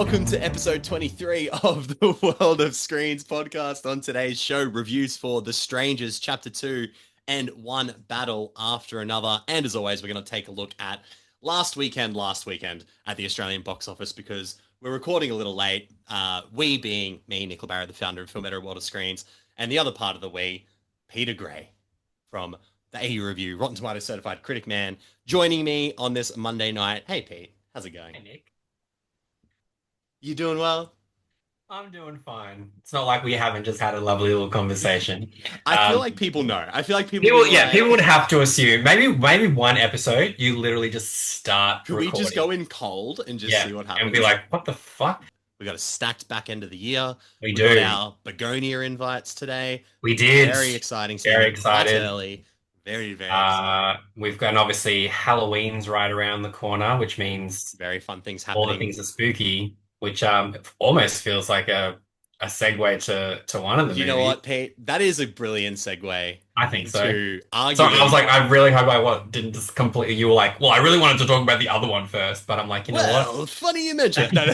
Welcome to episode 23 of the World of Screens podcast. On today's show, reviews for The Strangers Chapter 2 and One Battle After Another. And as always, we're going to take a look at last weekend at the Australian box office because we're recording a little late. We being me, Nicola Barrett, the founder of Film Editor World of Screens, and the other part of the we, Peter Gray from the AU Review, Rotten Tomatoes certified critic man, joining me on this Monday night. Hey, Pete, how's it going? Hey, Nick. You doing well? I'm doing fine. It's not like we haven't just had a lovely little conversation. I feel like people know. I feel like people People, be yeah, like, people would have to assume maybe one episode you literally just start could we just recording. go in cold and just Yeah, see what and be happens? like, what the fuck? We got a stacked back end of the year. We We got do. our begonia invites today. We did. Very exciting. Very Starting quite excited. early. Very, very exciting. We've got obviously Halloween's right around the corner, which means Very fun things all the happening. things are spooky, which almost feels like a segue to one of the You know movies. what, Pete? That is a brilliant segue I think so. into So I was arguably. like, I really hope didn't just completely. You were like, well, I really wanted to talk about the other one first, but I'm like, you know what? Well, funny you mention it. No,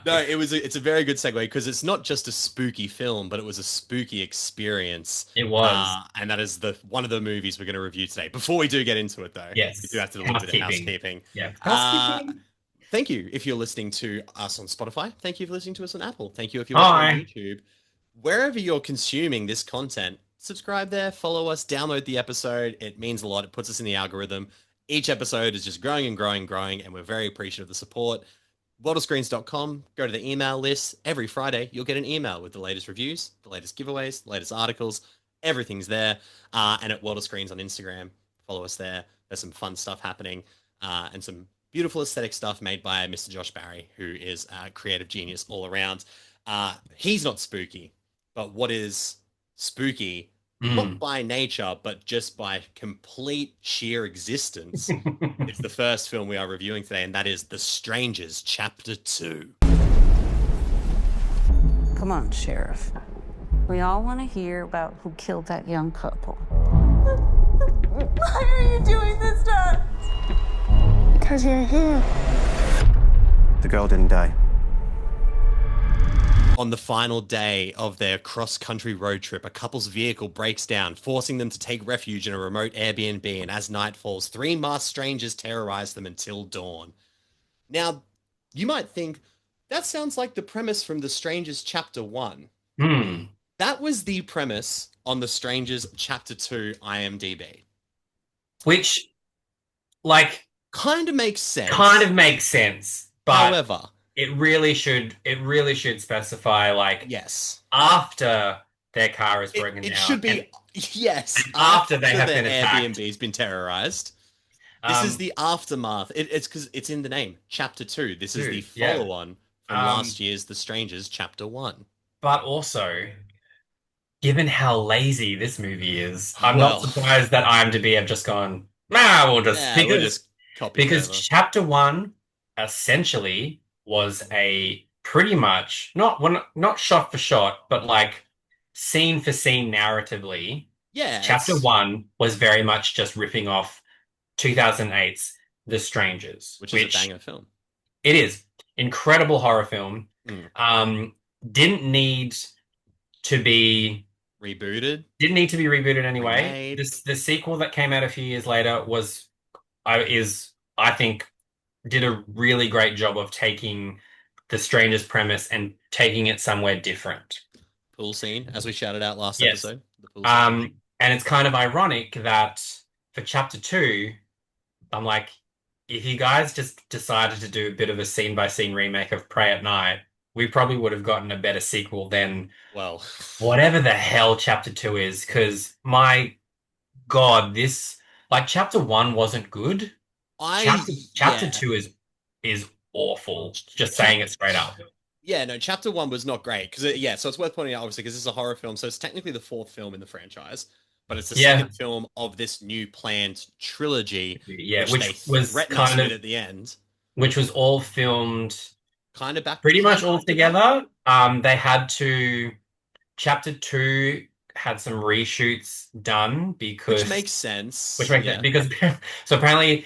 no, it's a very good segue because it's not just a spooky film, but it was a spooky experience. It was. And that is the one of the movies we're going to review today. Before we do get into it, though, we do Yes. have to do a little bit of Housekeeping. housekeeping. Yeah. Uh, Housekeeping. Thank you if you're listening to us on Spotify. Thank you for listening to us on Apple. Thank you if you're watching on Hi. YouTube. Wherever you're consuming this content, subscribe there, follow us, download the episode. It means a lot. It puts us in the algorithm. Each episode is just growing and growing and growing, and we're very appreciative of the support. worldofscreens.com, go to the email list. Every Friday, you'll get an email with the latest reviews, the latest giveaways, the latest articles. Everything's there. And at World of Screens on Instagram, follow us there. There's some fun stuff happening and some beautiful aesthetic stuff made by Mr. Josh Barry, who is a creative genius all around. He's not spooky, but what is spooky, not Mm. by nature, but just by complete sheer existence, it's the first film we are reviewing today, and that is The Strangers Chapter 2. Come on, Sheriff. We all want to hear about who killed that young couple. Why are you doing this to us? Because you're here. The girl didn't die. On the final day of their cross-country road trip, a couple's vehicle breaks down, forcing them to take refuge in a remote Airbnb, and as night falls, three masked strangers terrorize them until dawn. Now, you might think, that sounds like the premise from The Strangers Chapter 1. Hmm. That was the premise on The Strangers Chapter 2 IMDb. Which, like, Kind of makes sense. kind of makes sense, but However, it really should specify like yes. after their car is It, broken it down. should be, and yes, after they have their been attacked. Airbnb's been terrorized. This is Um, the aftermath. It's because it's in the name, Chapter 2. This is the Yeah. follow-on from Um, last year's The Strangers Chapter 1. But also, given how lazy this movie is, I'm Well. not surprised that IMDb have just gone, nah, we'll just Yeah, because we'll just copy it because over. chapter one essentially was a pretty much not shot for shot, but like scene for scene narratively. Yeah, Chapter one was very much just ripping off 2008's The Strangers, which is a banger film. it is incredible horror film. Mm. Didn't need to be Rebooted. didn't need to be rebooted anyway. Remade. The sequel that came out a few years later I think did a really great job of taking the Stranger's premise and taking it somewhere different. Pool scene, as we shouted out last Yes. episode. The pool scene. And it's kind of ironic that for chapter two, I'm like, if you guys just decided to do a bit of a scene by scene remake of Prey at Night, we probably would have gotten a better sequel than Well, whatever the hell chapter two is. Because my God, chapter one wasn't good. Chapter yeah. two is awful. Just saying it straight up. Yeah, no, Chapter 1 was not great because so it's worth pointing out, obviously, because this is a horror film, so it's technically the fourth film in the franchise, but it's the Yeah. second film of this new planned trilogy, Yeah, which which they was threatened us kind with of at the end, which was all filmed kind of back, pretty much kind all of back. together. They had to chapter two had some reshoots done because Which makes sense. because so apparently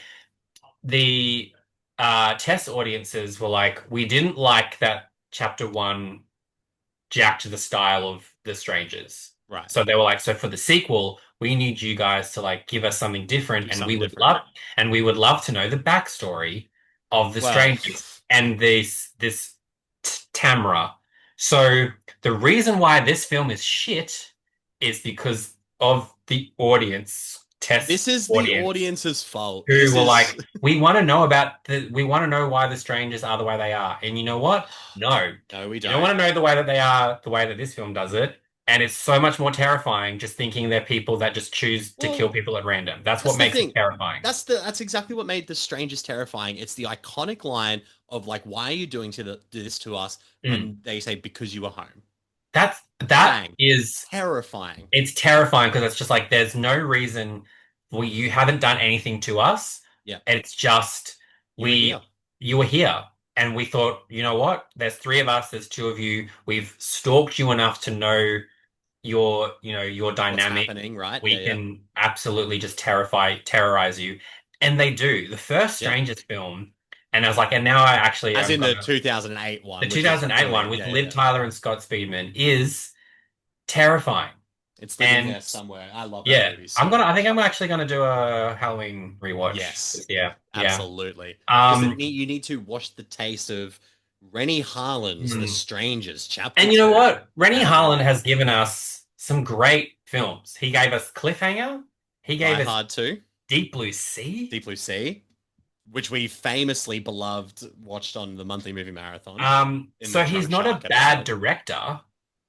the test audiences were like, we didn't like that chapter one jacked the style of The Strangers. Right. So they were like, so for the sequel, we need you guys to like give us something different, Do and something different. we would love to know the backstory of The Well, Strangers and this Tamra. So the reason why this film is shit is because of the audience, this test is the audience, audience's fault. who This were is like, we want to know why the strangers are the way they are. And you know what? No, no, we you don't don't. want to know the way that they are, the way that this film does it. And it's so much more terrifying just thinking they're people that just choose to kill Well, people at random. That's that's what the makes it thing. terrifying. That's exactly what made The Strangers terrifying. It's the iconic line of like, "Why are you doing this to us?" Mm. And they say, "Because you were home." That Bang, is terrifying. it's terrifying because it's just like there's no reason you haven't done anything to us. Yeah, It's just you were we here. you were here and we thought, you know what? There's three of us, there's two of you. We've stalked you enough to know your What's dynamic. happening? Right? Yeah, We yeah. can absolutely just terrorize you. And they do. The first Yep. Strangers film, and I was like, and now I actually As am in the gonna 2008 the one, which is 2008 one brilliant. with Yeah, yeah, Liv yeah. Tyler and Scott Speedman is terrifying. It's living And there somewhere. I love that yeah, movie so much. I think I'm actually gonna do a Halloween rewatch. Yes, Yeah, yeah. absolutely. Because Um, you need to wash the taste of Rennie Harlan's The hmm. Strangers, Chapter And you know 2. what? Rennie Have a Harlan has watch. given us some great films. He gave us Cliffhanger. He gave Die us Hard 2, Deep Blue Sea. Deep Blue Sea, which we famously beloved watched on the monthly movie marathon in the So he's Drunk not a Shark bad episode. director, No.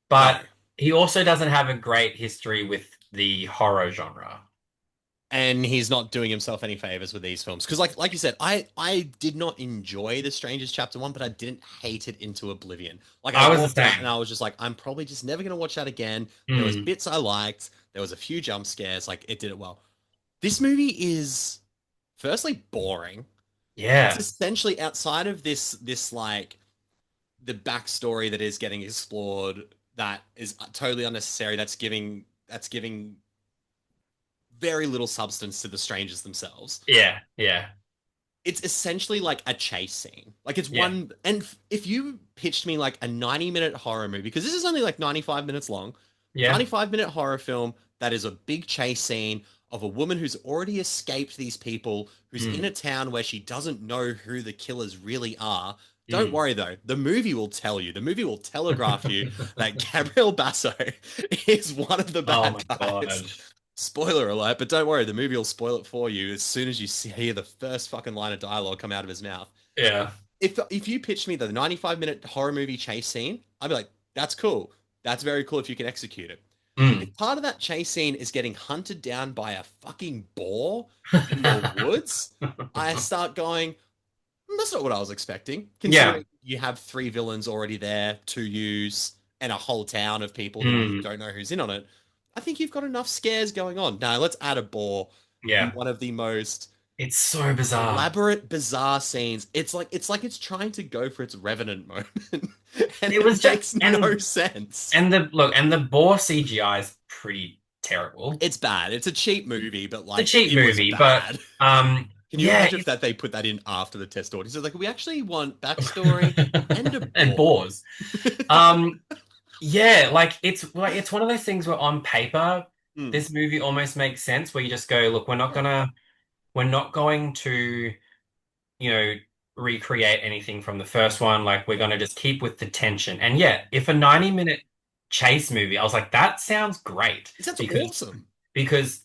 but he also doesn't have a great history with the horror genre. And he's not doing himself any favors with these films. Because like you said, I did not enjoy The Strangers Chapter 1, but I didn't hate it into oblivion. Like I I was the walked out and same. I was just like, I'm probably just never gonna watch that again. There was Hmm. bits I liked, there was a few jump scares, like it did it well. This movie is firstly boring. It's Yeah. essentially outside of this like the backstory that is getting explored that is totally unnecessary. That's giving very little substance to the strangers themselves. Yeah. Yeah. It's essentially like a chase scene. Like it's Yeah. one, and if you pitched me like a 90-minute horror movie, because this is only like 95 minutes long, Yeah. 95-minute horror film that is a big chase scene of a woman who's already escaped these people, who's in Mm. a town where she doesn't know who the killers really are. Don't Mm. worry though, the movie will tell you. The movie will telegraph you that Gabriel Basso is one of the Oh bad my guys. God. Spoiler alert, but don't worry, the movie will spoil it for you as soon as you hear the first fucking line of dialogue come out of his mouth. Yeah. If you pitched me the 95-minute horror movie chase scene, I'd be like, that's cool. That's very cool if you can execute it. Mm. If part of that chase scene is getting hunted down by a fucking boar in the woods, I start going, that's not what I was expecting. Yeah. Considering you have three villains already there to use and a whole town of people who you Mm. don't know who's in on it. I think you've got enough scares going on. Now let's add a boar in Yeah. one of the most It's so bizarre. elaborate, bizarre scenes. It's trying to go for its Revenant moment, and It was makes just no sense. and the boar CGI is pretty terrible. It's bad. It's a cheap movie, but It's a like cheap it was movie, bad. Can you yeah, imagine if that they put that in after the test audience? It's like we actually want backstory and a and boar. boars. Um, yeah, like it's one of those things where on paper Hmm. this movie almost makes sense where you just go, look, we're not going to, you know, recreate anything from the first one. Like we're gonna just keep with the tension. And yeah, if a 90-minute chase movie, I was like, that sounds great That's because awesome. because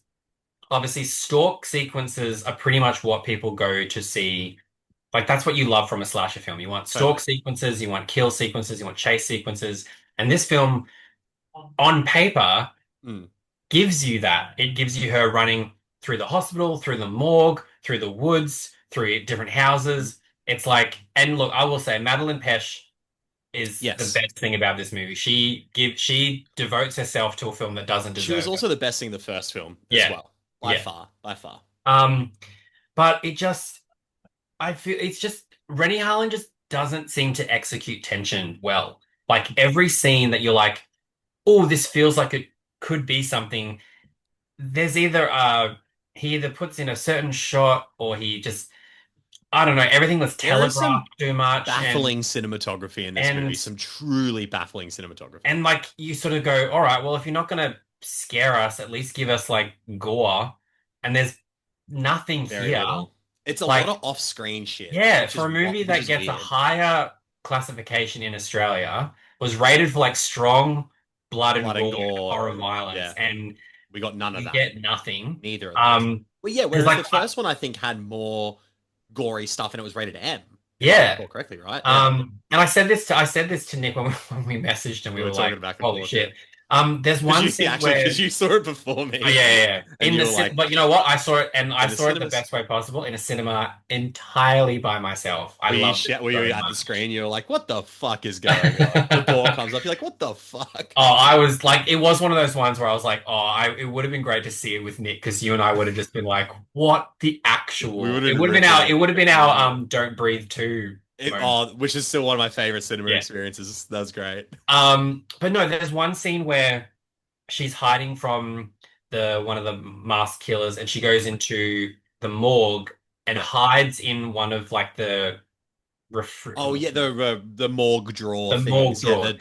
obviously stalk sequences are pretty much what people go to see. Like that's what you love from a slasher film. You want stalk Totally. sequences, you want kill sequences, you want chase sequences. And this film on paper Hmm. gives you that. It gives you her running through the hospital, through the morgue, through the woods, through different houses. It's like, and look, I will say Madeline Pesh is the Yes. best thing about this movie. She devotes herself to a film that doesn't She was deserve it. also the best thing in the first film as Yeah. well. By Yeah. far. By far. Um, but I feel it's just Rennie Harlan just doesn't seem to execute tension well. Like every scene that you're like, oh, this feels like it could be something. There's either he either puts in a certain shot or he just I don't know, everything was There is some telegraphed too much, baffling cinematography in this movie. and Some truly baffling cinematography. and like you sort of go, all right, well, if you're not gonna scare us, at least give us like gore. And there's nothing Very here. little. It's a lot Like, of off-screen shit, yeah, which for is a movie which that is gets a weird. higher classification in Australia, was rated for like strong blood and Blood and gore and gore. horror violence, Yeah, and we got none of you that. get nothing. Neither of those. Well, yeah. Because Whereas like the first one, I think, had more gory stuff, and it was rated M, if I yeah. recall correctly, right? Yeah, And I said this to Nick when when we messaged and we we were were like, talking back and holy forth. Yeah, shit. There's because one you scene actually where because you saw it before oh yeah, me, yeah, yeah. and In you the were like, but you know what? I saw it and I in the saw it the cinemas. best way possible in a cinema entirely by myself. I loved it Were so you at the much. screen? You were like, "What the fuck is going on?" The ball comes up. You're like, "What the fuck?" Oh, I was like, it was one of those ones where I was like, oh, it would have been great to see it with Nick because you and I would have just been like, what the We would actual? have It been would have been ripping our, it. it would have been our Yeah. Don't Breathe 2 moment. Which is still one of my favorite cinema Yeah. experiences. That's great. But no, there's one scene where she's hiding from the one of the masked killers and she goes into the morgue and Yeah. hides in one of like ref Oh yeah, the morgue drawer the morgue things. Yeah, drawers.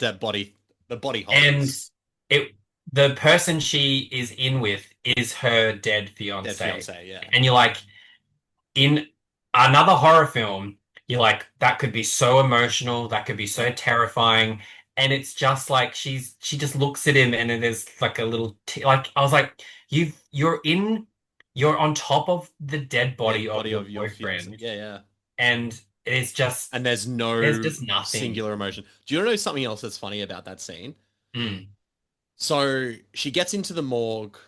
the body And holders. it the person she is in with is her dead Dead fiance. fiance. Yeah. And you're like, in another horror film, you're like, that could be so emotional, that could be so Yeah. terrifying. And it's just like she just looks at him and then there's like a little t like I was like, you're on top of the dead body Dead of body your of your fiance. boyfriend, Yeah, yeah. and it's just And there's just nothing. singular emotion. Do you know something else that's funny about that scene? Mm. So she gets into the morgue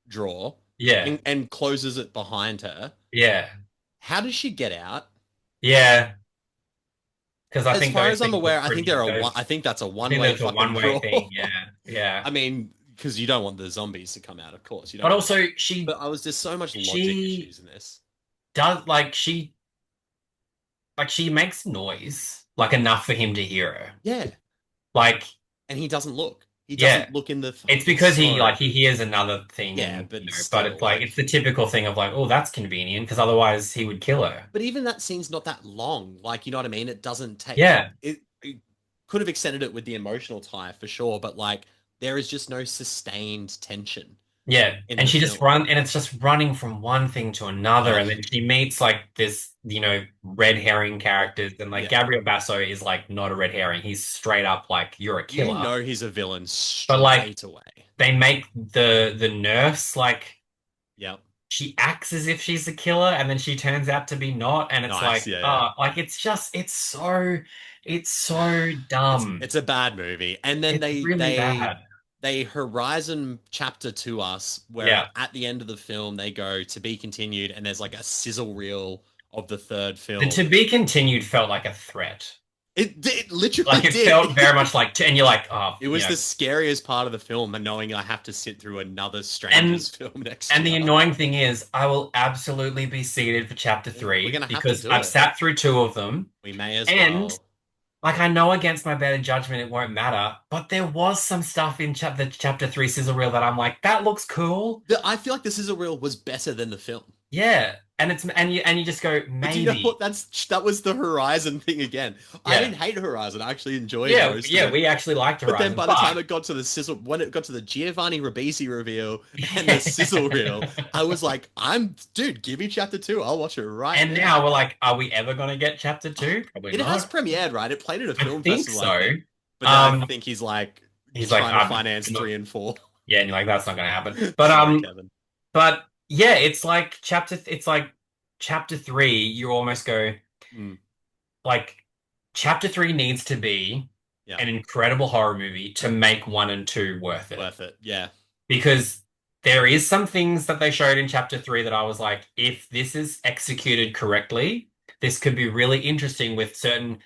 drawer Yeah. and closes it behind her. Yeah. How does she get out? Yeah. Because I As think far those as I'm things are aware, pretty those I think that's a I think one-way there's a fucking one-way thing. drawer. Yeah. Yeah. I mean, because you don't want the zombies to come out, of course. You don't But want also but I was there's so much logic she issues in this. does like she makes noise like enough for him to hear her. Yeah. Like And he doesn't look. He yeah. doesn't look in the It's fucking because so he hears another thing yeah, and but but still it's like it's like the typical thing of like, oh, that's convenient because otherwise he would kill her. but even that scene's not that long. Like, you know what I mean? It doesn't take Yeah. it could have extended it with the emotional tie for sure, but like there is just no sustained tension Yeah, in and the she just film. and it's just running from one thing to another, Ugh. and then she meets like this, red herring characters, and like Yeah. Gabriel Basso is like not a red herring. He's straight up like you're a You killer. know he's a villain But like straight away. they make the nurse like Yep. she acts as if she's a killer, and then she turns out to be not, and it's Nice. like Yeah, yeah. like it's so dumb. It's a bad movie. And then It's really bad. they Horizon chapter to us where Yeah. at the end of the film they go to be continued and there's like a sizzle reel of the third The to film. be continued felt like a threat. It literally Like it felt very much like, and you're like, oh, it was the scariest part of the film and knowing I have to sit through another and Stranger's film next and the year. annoying thing is, I will absolutely be seated for chapter We're three gonna have to because do I've it. sat through two of them, We may as and well. like I know against my better judgment it won't matter, but there was some stuff in the chapter three sizzle reel that I'm like, that looks cool. I feel like the sizzle reel was better than the film. Yeah, and it's and you just go But do you know maybe. what? That was the Horizon thing again. I Yeah, didn't hate Horizon. I actually enjoyed yeah, most of yeah. it. We actually liked But then Horizon, by the but time it got to the sizzle, when it got to the Giovanni Ribisi reveal and the sizzle reel, I was like, dude, give me chapter two. I'll watch it right and now. now we're like, are we ever gonna get chapter two? Probably It has not. premiered, right? It played at a I film think festival, I so. think. But then I think he's like He's like, trying to finance I'm not- three and four. yeah, and you're like, that's not gonna happen. But Sorry, Kevin. But yeah, it's like chapter three, you almost go Mm, like chapter three needs to be yeah, an incredible horror movie to make one and two worth it. worth it. Yeah, Because there is some things that they showed in chapter three that I was like, if this is executed correctly, this could be really interesting with certain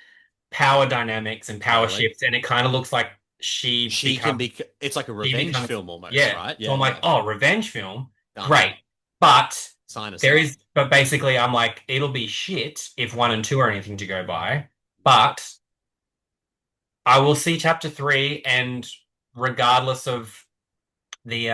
power dynamics and power totally. shifts, and it kind of looks like She can be. It's like a she revenge becomes film almost, yeah. right? So I'm Yeah, like, yeah. oh, revenge film, Done. great. But Sign us there up. is, but basically, I'm like, it'll be shit if one and two are anything to go by. But I will see chapter three, and regardless of the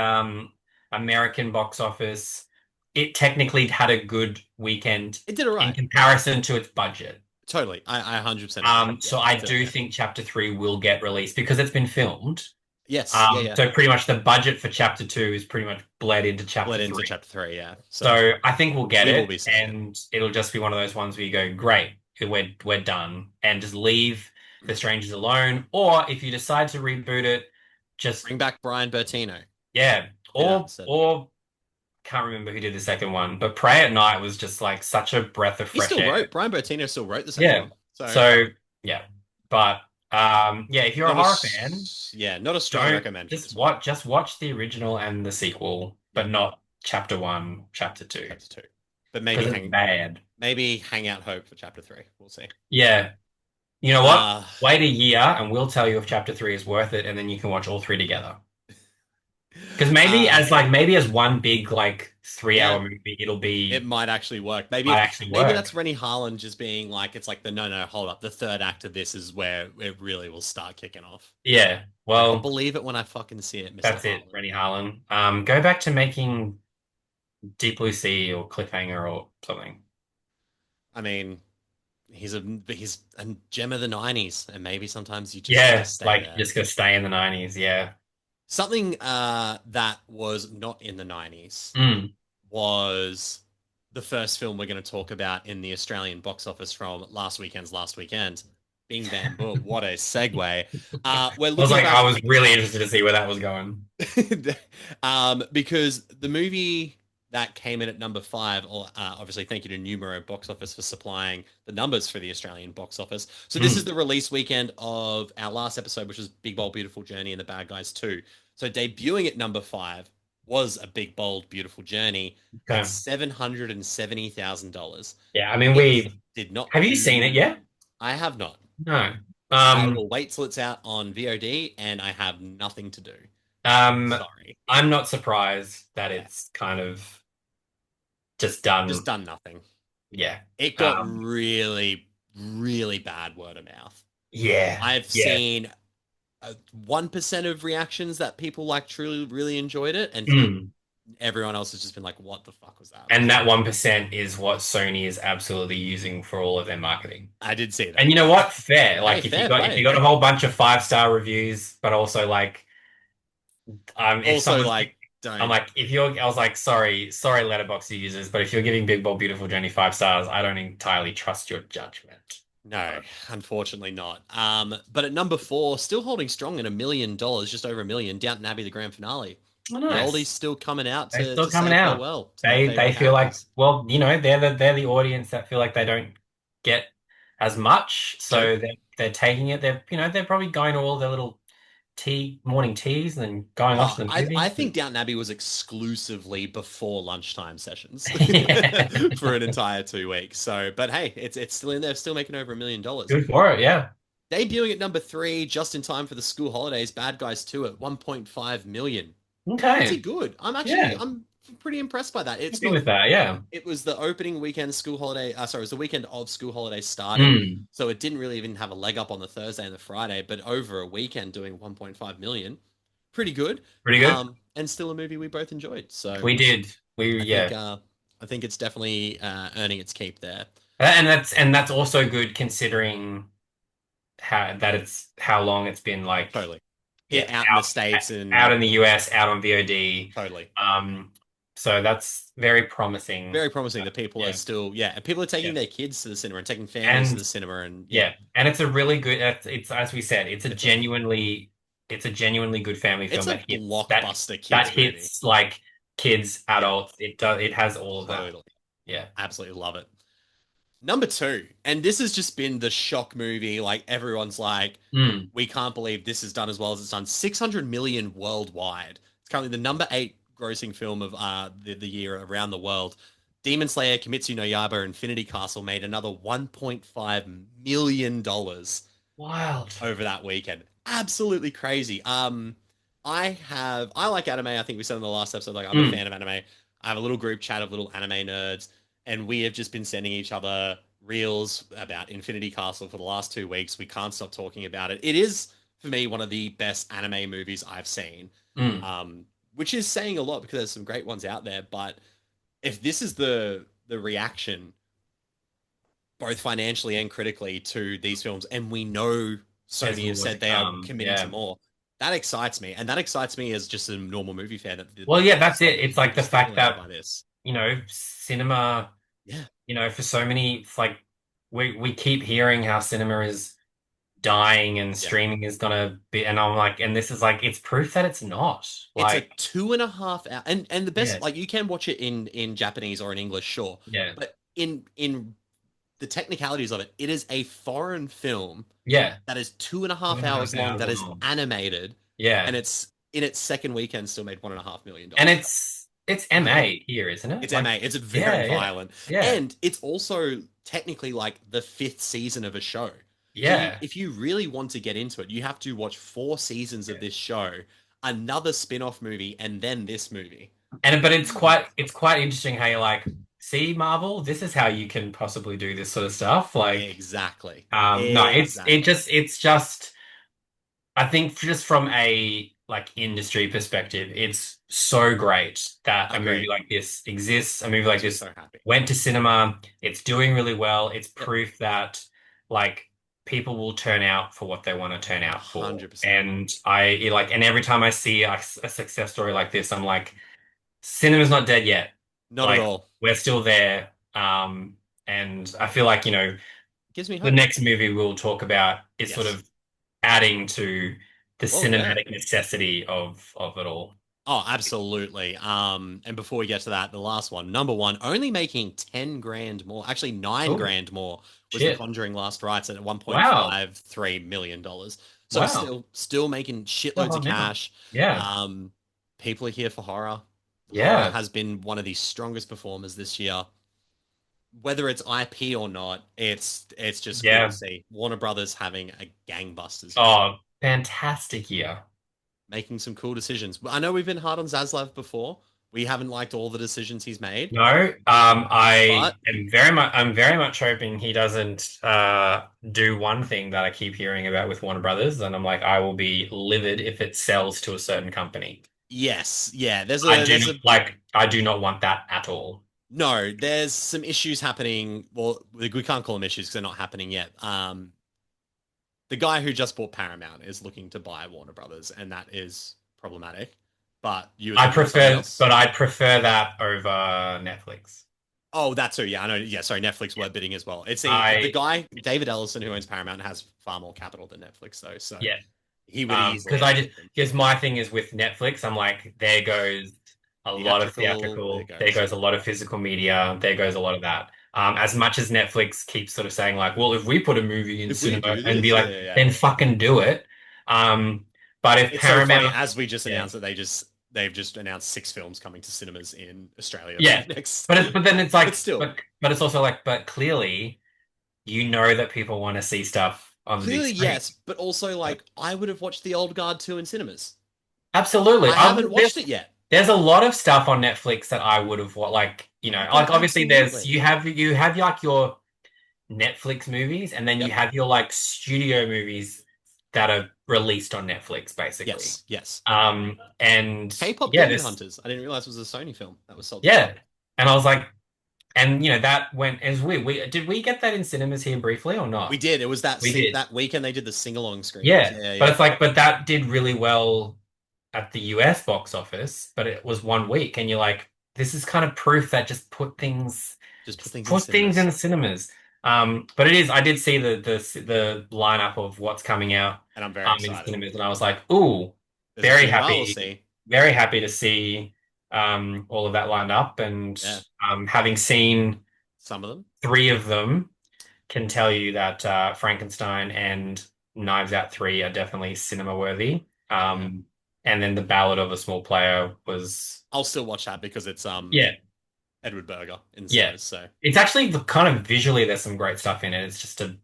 American box office, it technically had a good weekend It did all in right. comparison to its budget. Totally. I 100% agree. Yeah, So I it did do okay. think Chapter 3 will get released because it's been filmed. Yes. Yeah, yeah. So pretty much the budget for Chapter 2 is pretty much bled into Bled Chapter into 3. chapter 3, yeah. So So I think we'll get we will it, be seeing it. and it'll just be one of those ones where you go, great, we're done, and just leave the strangers alone. Or if you decide to reboot it, just Bring back Brian Bertino. yeah, Did or answer. or can't remember who did the second one, but Pray at Night was just like such a breath of He fresh still air. wrote, Brian Bertino still wrote the second Yeah. one. So So yeah, but yeah, if you're a not horror fan, not a strong don't recommend for this one. just watch the original and the sequel, Yeah. but not Chapter 1, Chapter 2, Chapter 2. But because it's bad. maybe hang out hope for chapter 3. We'll see. Yeah. You know what? Uh Wait a year and we'll tell you if Chapter 3 is worth it, and then you can watch all three together. Because maybe as one big like 3 hour yeah, movie, it'll be it might actually work. might actually Maybe work. that's Rennie Harlan just being like, it's like the no, hold up. The third act of this is where it really will start kicking off. Yeah. Like, I'll Well, believe it when I fucking see it, Mr. that's it, Harlan. Rennie Harlan. Go back to making Deep Blue Sea or Cliffhanger or something. I mean, he's a gem of the 90s, and maybe sometimes you just need to Yeah, stay like there. just gonna stay in the 90s. Yeah. Something that was not in the 90s Mm. was the first film we're going to talk about in the Australian box office from last weekend. Bing Bam Boom. What a segue. We're looking I back was really interested to see where that was going. because the movie that came in at number 5, or obviously thank you to Numero Box Office for supplying the numbers for the Australian box office. So this is the release weekend of our last episode, which was Big Bold Beautiful Journey and the Bad Guys 2. So debuting at number 5 was a Big Bold Beautiful Journey at Okay. $770,000. Yeah, I mean, It did not have you do- seen it yet? I have not. No. I will wait till it's out on VOD, and I have nothing to do. Um, Sorry. I'm not surprised that it's kind of just done. Just done nothing. Yeah. It got really, really bad word of mouth. Yeah. I've seen 1% of reactions that people like truly really enjoyed it, and everyone else has just been like, "What the fuck was that?" And that 1% is what Sony is absolutely using for all of their marketing. I did see that. And you know what? Fair. Like Hey, if fair you got a whole bunch of 5-star reviews, but also like if also someone's like, don't. I'm like, I was like, sorry, Letterboxd users, but if you're giving Big Bold Beautiful Journey 5 stars, I don't entirely trust your judgment. No, unfortunately not. But at number 4, still holding strong at $1 million, just over $1 million, Downton Abbey, the grand finale. Oh, The nice. oldies still coming out They're to still coming say out. farewell to their They favorite feel like, characters. well, you know, they're the audience that feel like they don't get as much, so they're taking it. They're probably going to all their little morning teas and then going off to the movie. I think Downton Abbey was exclusively before lunchtime sessions Yeah. for an entire 2 weeks. So, but hey, it's still in there, still making over $1 million. Good for it, yeah. Debuting at number 3, just in time for the school holidays, Bad Guys 2 at 1.5 million. Okay. Pretty good. I'm pretty impressed by that. It's Happy with that, yeah. It was the opening weekend school holiday. Sorry, it was the weekend of school holidays starting. So it didn't really even have a leg up on the Thursday and the Friday, but over a weekend doing 1.5 million. Pretty good. Pretty good. And still a movie we both enjoyed. So We did. I think it's definitely earning its keep there. And that's also good considering how long it's been like Totally. Yeah, out in the States and out in the US, out on VOD. Totally. So that's very promising. Very promising that people are still, people are taking their kids to the cinema and taking families to the cinema, and and it's a really good. It's as we said, it's a genuinely good family film. It's a blockbuster kids that movie. hits like kids, adults. It has all of that. Totally. Yeah, absolutely love it. Number 2, and this has just been the shock movie. Like everyone's like, we can't believe this is done as well as it's done. 600 million worldwide. It's currently the number 8 grossing film of the year around the world. Demon Slayer, Kimetsu no Yaiba, Infinity Castle made another $1.5 million. Wild. Over that weekend. Absolutely crazy. I like anime. I think we said in the last episode, like I'm a fan of anime. I have a little group chat of little anime nerds, and we have just been sending each other reels about Infinity Castle for the last 2 weeks. We can't stop talking about it. It is, for me, one of the best anime movies I've seen. Which is saying a lot because there's some great ones out there, but if this is the reaction, both financially and critically, to these films, and we know There's Sony have more to said they are come. committing to Yeah. more, that excites me, and that excites me as just a normal movie fan. That Well, yeah, that's this it. It's could like be the fact stimulated that, by this. cinema, Yeah, for so many, it's like we keep hearing how cinema is dying and yeah. streaming is gonna be, and I'm like, and this is like, it's proof that it's not. It's a Like, 2.5 hour, and the best, yeah, like, you can watch it in Japanese or in English, sure, yeah, but in the technicalities of it, it is a foreign film yeah, that is two and a two half and a half hours long, hours that is long. animated, Yeah, and it's in its second weekend still made $1.5 million. and it's MA here, isn't it? It's Like, MA. It's very yeah, yeah, violent, yeah, and it's also technically like the fifth season of a show. So yeah. if you really want to get into it, you have to watch 4 seasons of this show, another spin-off movie, and then this movie. And but it's quite interesting how you're like, see, Marvel, this is how you can possibly do this sort of stuff. Like, Exactly. no, Exactly. it's just, I think just from a like industry perspective, it's so great that a movie Agreed. like this exists. A movie like Makes me this so happy. went to cinema. It's doing really well. It's Yep. proof that like people will turn out for what they want to turn out for. 100%. And and every time I see a success story like this, I'm like, cinema's not dead yet. Not at Like, all. we're still there. And I feel like, Gives me the hope. next movie we'll talk about is sort Yes. of adding to the Well, yeah. cinematic necessity of it all. Oh, absolutely. And before we get to that, the last one, number one, only making 10 grand more, actually nine Oh, grand more, was The shit. Conjuring Last Rites at Wow. $1.53 million. So Wow. still making So shitloads of hot now. cash. Yeah. Um, People are here for horror. Horror Yeah. has been one of the strongest performers this year. Whether it's IP or not, it's just cool to Yeah. see Warner Brothers having a gangbusters year, Oh, fantastic year. making some cool decisions. I know we've been hard on Zaslav before. We haven't liked all the decisions he's made, No, but I'm very much hoping he doesn't do one thing that I keep hearing about with Warner Brothers, and I'm like, I will be livid if it sells to a certain company. yes, yeah, I do not like, I do not want that at all. no, there's some issues happening. Well, we can't call them issues because they're not happening yet. The guy who just bought Paramount is looking to buy Warner Brothers, and that is problematic. But you were I talking about something prefer, else. but I prefer that over Netflix. Oh, that too. Yeah, I know. Yeah, sorry, Netflix were bidding as well. It's the I guy David Ellison who owns Paramount has far more capital than Netflix, though. So Yeah. he would easily Because I just outbid them. because my thing is with Netflix, I'm like, there goes a lot of Theatrical, there theatrical, there goes. goes a lot of physical media, there goes a lot of that. As much as Netflix keeps sort of saying like, well, if we put a movie in If we cinema do and be this, yeah, like, yeah, yeah. then fucking do it. But if It's so funny. Paramount, As we just yeah, announced that they've just announced 6 films coming to cinemas in Australia yeah, next. but then it's But like, still, but it's also like, but clearly, that people want to see stuff on the big clearly screen. yes. But also, like, I would have watched The Old Guard 2 in cinemas. Absolutely. I haven't watched it yet. There's a lot of stuff on Netflix that I would have like obviously Absolutely. you have like your Netflix movies, and then you Yep. have your like studio movies that are released on Netflix basically. Yes. Yes. And K-pop yeah, Demon this Hunters. I didn't realize it was a Sony film that was sold to yeah. Sony. And I was like, and that went as we did we get that in cinemas here briefly or We not? did. It was We did. that weekend they did the sing-along screenings. Yeah. Yeah, But yeah. it's like, but that did really well at the US box office, but it was one week, and you're like, this is kind of proof that just Just put things in put things in cinemas. the cinemas. But it is. I did see the lineup of what's coming out And I'm very in excited. cinemas, and I was like, ooh, There's a very few I will happy, see. very happy to see all of that lined up, and Yeah. having seen Some of them. three of them, can tell you that Frankenstein and Knives Out 3 are definitely cinema worthy. Yeah. And then The Ballad of a Small Player was, I'll still watch that because it's yeah, Edward Berger in yeah. cinemas, so It's actually kind of visually, there's some great stuff in it. It's just an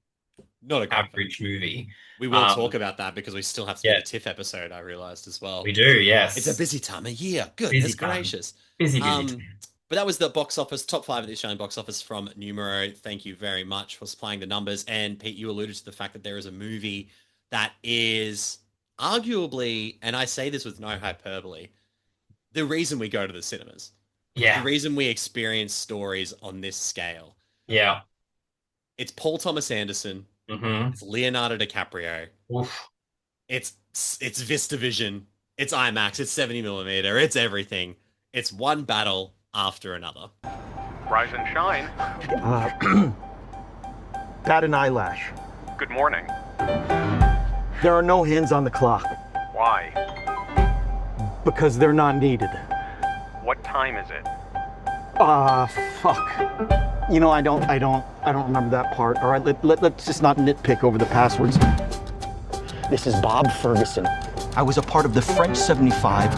not a great film. average movie. We will talk about that because we still have to do Yeah, the TIFF episode, I realized as well. we do. It's a Yes, busy time of year. busy Goodness time, gracious. busy Um, time. but that was the box office, top five of the Australian box office from Numero. Thank you very much for supplying the numbers. And Pete, you alluded to the fact that there is a movie that is arguably, and I say this with no hyperbole, the reason we go to the cinemas. the Yeah. reason we experience stories on this scale. Yeah. It's Paul Thomas Anderson. Mm-hmm. It's Leonardo DiCaprio. Oof. It's it's VistaVision. It's IMAX. It's 70 millimeter. It's everything. It's one battle after another. Rise and shine. Bat an eyelash. Good morning. There are no hands on the clock Why? because they're not needed. What time is it? Fuck. You know, I don't remember that part. All right, let's just not nitpick over the passwords. This is Bob Ferguson. I was a part of the French 75.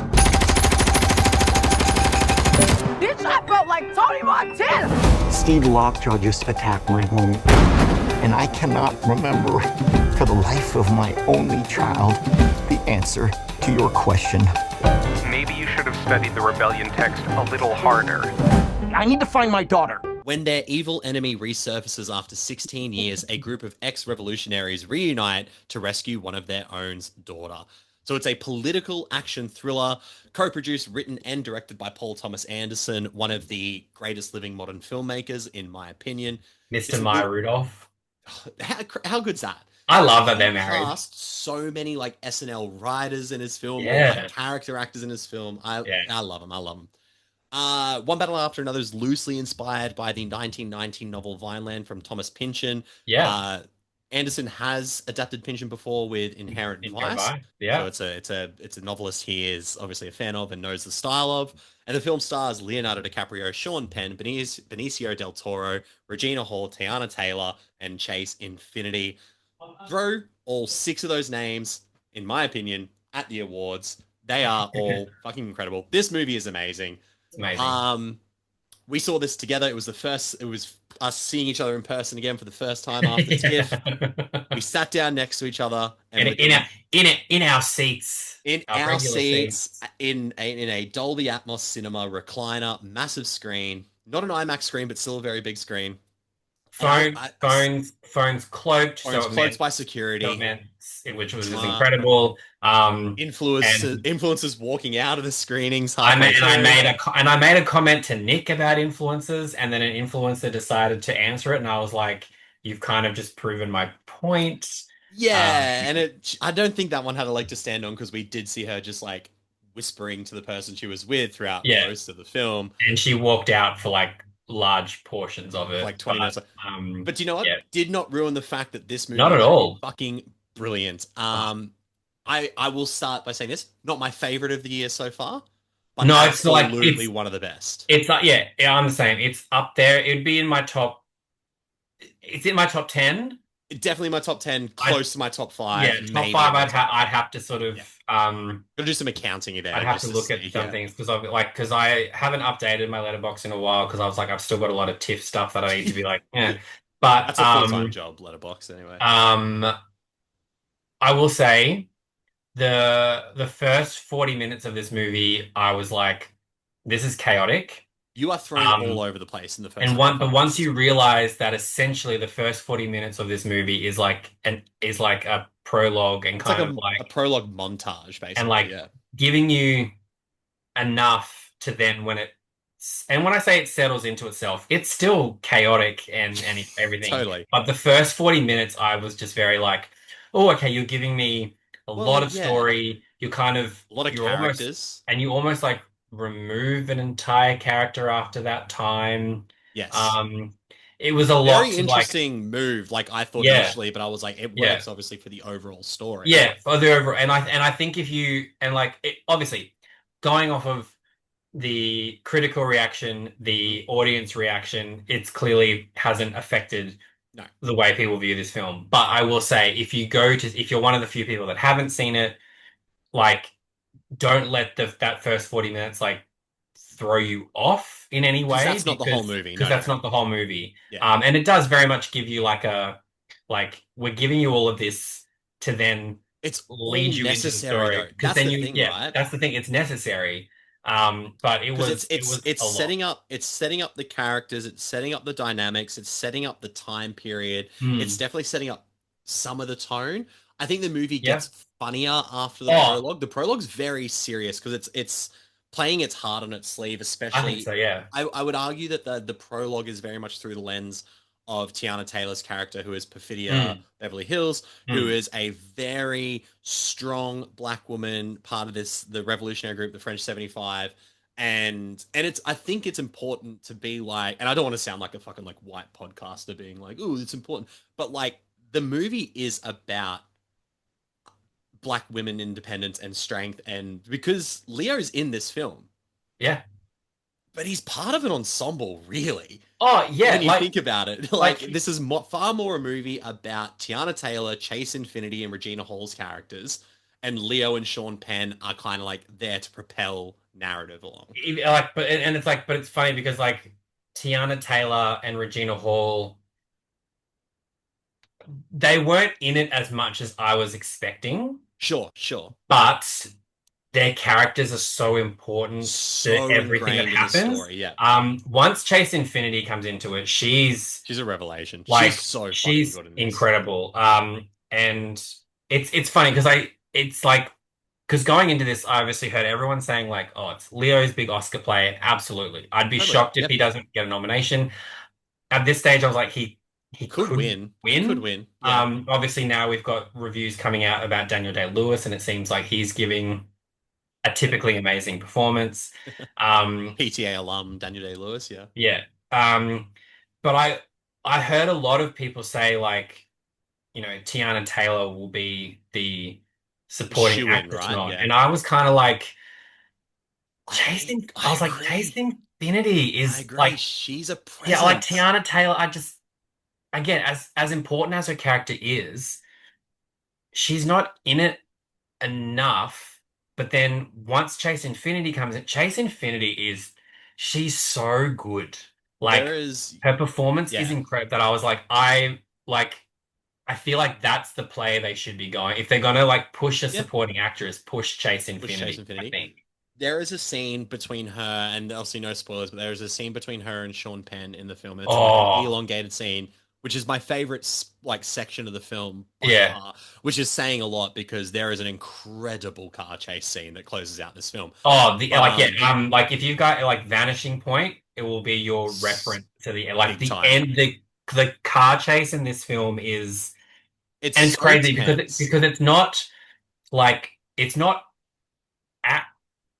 Bitch, I felt like Tony Montana! Steve Lockjaw just attacked my home. And I cannot remember, for the life of my only child, the answer to your question. Maybe you should have studied the rebellion text a little harder. I need to find my daughter. When their evil enemy resurfaces after 16 years, a group of ex-revolutionaries reunite to rescue one of their own's daughter. So it's a political action thriller, co-produced, written, and directed by Paul Thomas Anderson, one of the greatest living modern filmmakers, in my opinion. Mr. Maya Rudolph. How good's that? I love that they're married. Cast so many like SNL writers in his film, Yeah. or like character actors in his film. I love him. I love him. One Battle After Another is loosely inspired by the 1919 novel Vineland from Thomas Pynchon. Yeah. Anderson has adapted Pynchon before with Inherent Vice. Yeah. So it's a novelist he is obviously a fan of and knows the style of. And the film stars Leonardo DiCaprio, Sean Penn, Benicio del Toro, Regina Hall, Tiana Taylor, and Chase Infinity. Throw all 6 of those names, in my opinion, at the awards. They are all fucking incredible. This movie is amazing. It's amazing. We saw this together. It was us seeing each other in person again for the first time after TIFF. We sat down next to each other and in our seats. In our seats in a Dolby Atmos cinema recliner, massive screen, not an IMAX screen, but still a very big screen. Phones cloaked. Phones cloaked by security. Which was incredible. Influencers walking out of the screenings. I made a comment to Nick about influencers, and then an influencer decided to answer it, and I was like, "You've kind of just proven my point." Yeah, and I don't think that one had a leg to stand on because we did see her just like whispering to the person she was with throughout most of the film, and she walked out for like large portions of it, like 20 minutes. But you know what? Yeah. Did not ruin the fact that this movie not at all fucking brilliant. I will start by saying this: not my favorite of the year so far, but no, absolutely one of the best. It's like yeah, I'm the same. It's up there. It'd be in my top. It's in my top 10. Definitely my top 10, close to my top 5. Yeah, top 5. I'd have to sort of gotta do some accounting there. I'd have to look at some things because I haven't updated my letterbox in a while because I was like I've still got a lot of TIFF stuff that I need to be like yeah. But that's a full-time job, letterbox anyway. I will say the first 40 minutes of this movie, I was like, this is chaotic. You are thrown all over the place in the first. But once you realize that essentially the first 40 minutes of this movie is like a prologue and kind of like a prologue montage, basically, and like giving you enough to then when I say it settles into itself, it's still chaotic and everything. Totally. But the first 40 minutes, I was just very like, oh, okay, you're giving me a lot of story. You're kind of a lot of characters, and you almost like remove an entire character after that time. Yes. It was a lot. Very interesting move. Like I thought initially, but I was like, it works obviously for the overall story. Yeah, for the overall, and I think if you obviously going off of the critical reaction, the audience reaction, it's clearly hasn't affected the way people view this film. But I will say, if you're one of the few people that haven't seen it, like, don't let that first 40 minutes like throw you off in any way. That's not the whole movie. Because that's not the whole movie. Yeah. And it does very much give you we're giving you all of this to then lead you into the story. That's the thing, right? That's the thing. It's necessary. But it's setting up the characters, it's setting up the dynamics, it's setting up the time period. It's definitely setting up some of the tone. I think the movie gets funnier after the prologue. The prologue's very serious because it's playing its heart on its sleeve, I think especially. so, yeah. I would argue that the prologue is very much through the lens of Tiana Taylor's character, who is Perfidia Mm, Beverly Hills, who mm. is a very strong black woman, part of the revolutionary group, the French 75. And it's I think it's important to be like, and I don't want to sound like a fucking like white podcaster being like, oh, it's important, but like the movie is about black women independence and strength, and because Leo's in this film, Yeah. but he's part of an ensemble, really. Oh, yeah, When you think about it, like like this is far more a movie about Tiana Taylor, Chase Infinity, and Regina Hall's characters, and Leo and Sean Penn are kind of like there to propel narrative along. and it's like, but it's funny because like Tiana Taylor and Regina Hall, they weren't in it as much as I was expecting, Sure, sure. but their characters are so important to So everything that ingrained in the happens. story, yeah. Once Chase Infinity comes into it, she's She's a revelation. like She's so fucking she's good in this. incredible. And it's funny because it's like because going into this, I obviously heard everyone saying like, "Oh, it's Leo's big Oscar play." Absolutely, I'd be Totally. shocked if Yep. he doesn't get a nomination. At this stage, I was like, he Could win. win. He could win. Yeah. Obviously now we've got reviews coming out about Daniel Day-Lewis, and it seems like he's giving a typically amazing performance. PTA alum Daniel Day-Lewis, yeah. Yeah. But I heard a lot of people say like, you know, Tiana Taylor will be the supporting Shoo-in, actress right? nod. Yeah. And I was kind of like, I I was like, agree. Chase Infinity I is agree. like, She's a yeah, like presence. Tiana Taylor, I just, again, as important as her character is, she's not in it enough. But then once Chase Infinity comes in, Chase Infinity is, she's so good. There Like, is, her performance is yeah. incredible that I was like I feel like that's the play they should be going. If they're gonna like push a Yeah. supporting actress, push Chase With Infinity, Chase Infinity. I think. There is a scene between her, and obviously no spoilers, but there is a scene between her and Sean Penn in the film. And it's like an Oh, elongated scene, which is my favorite like section of the film by yeah. far, which is saying a lot because there is an incredible car chase scene that closes out this film. Oh, the But like yeah, like if you've got like Vanishing Point, it will be your reference to the like big the time. end the car chase in this film is It's and it's so crazy tense. because it's not like it's not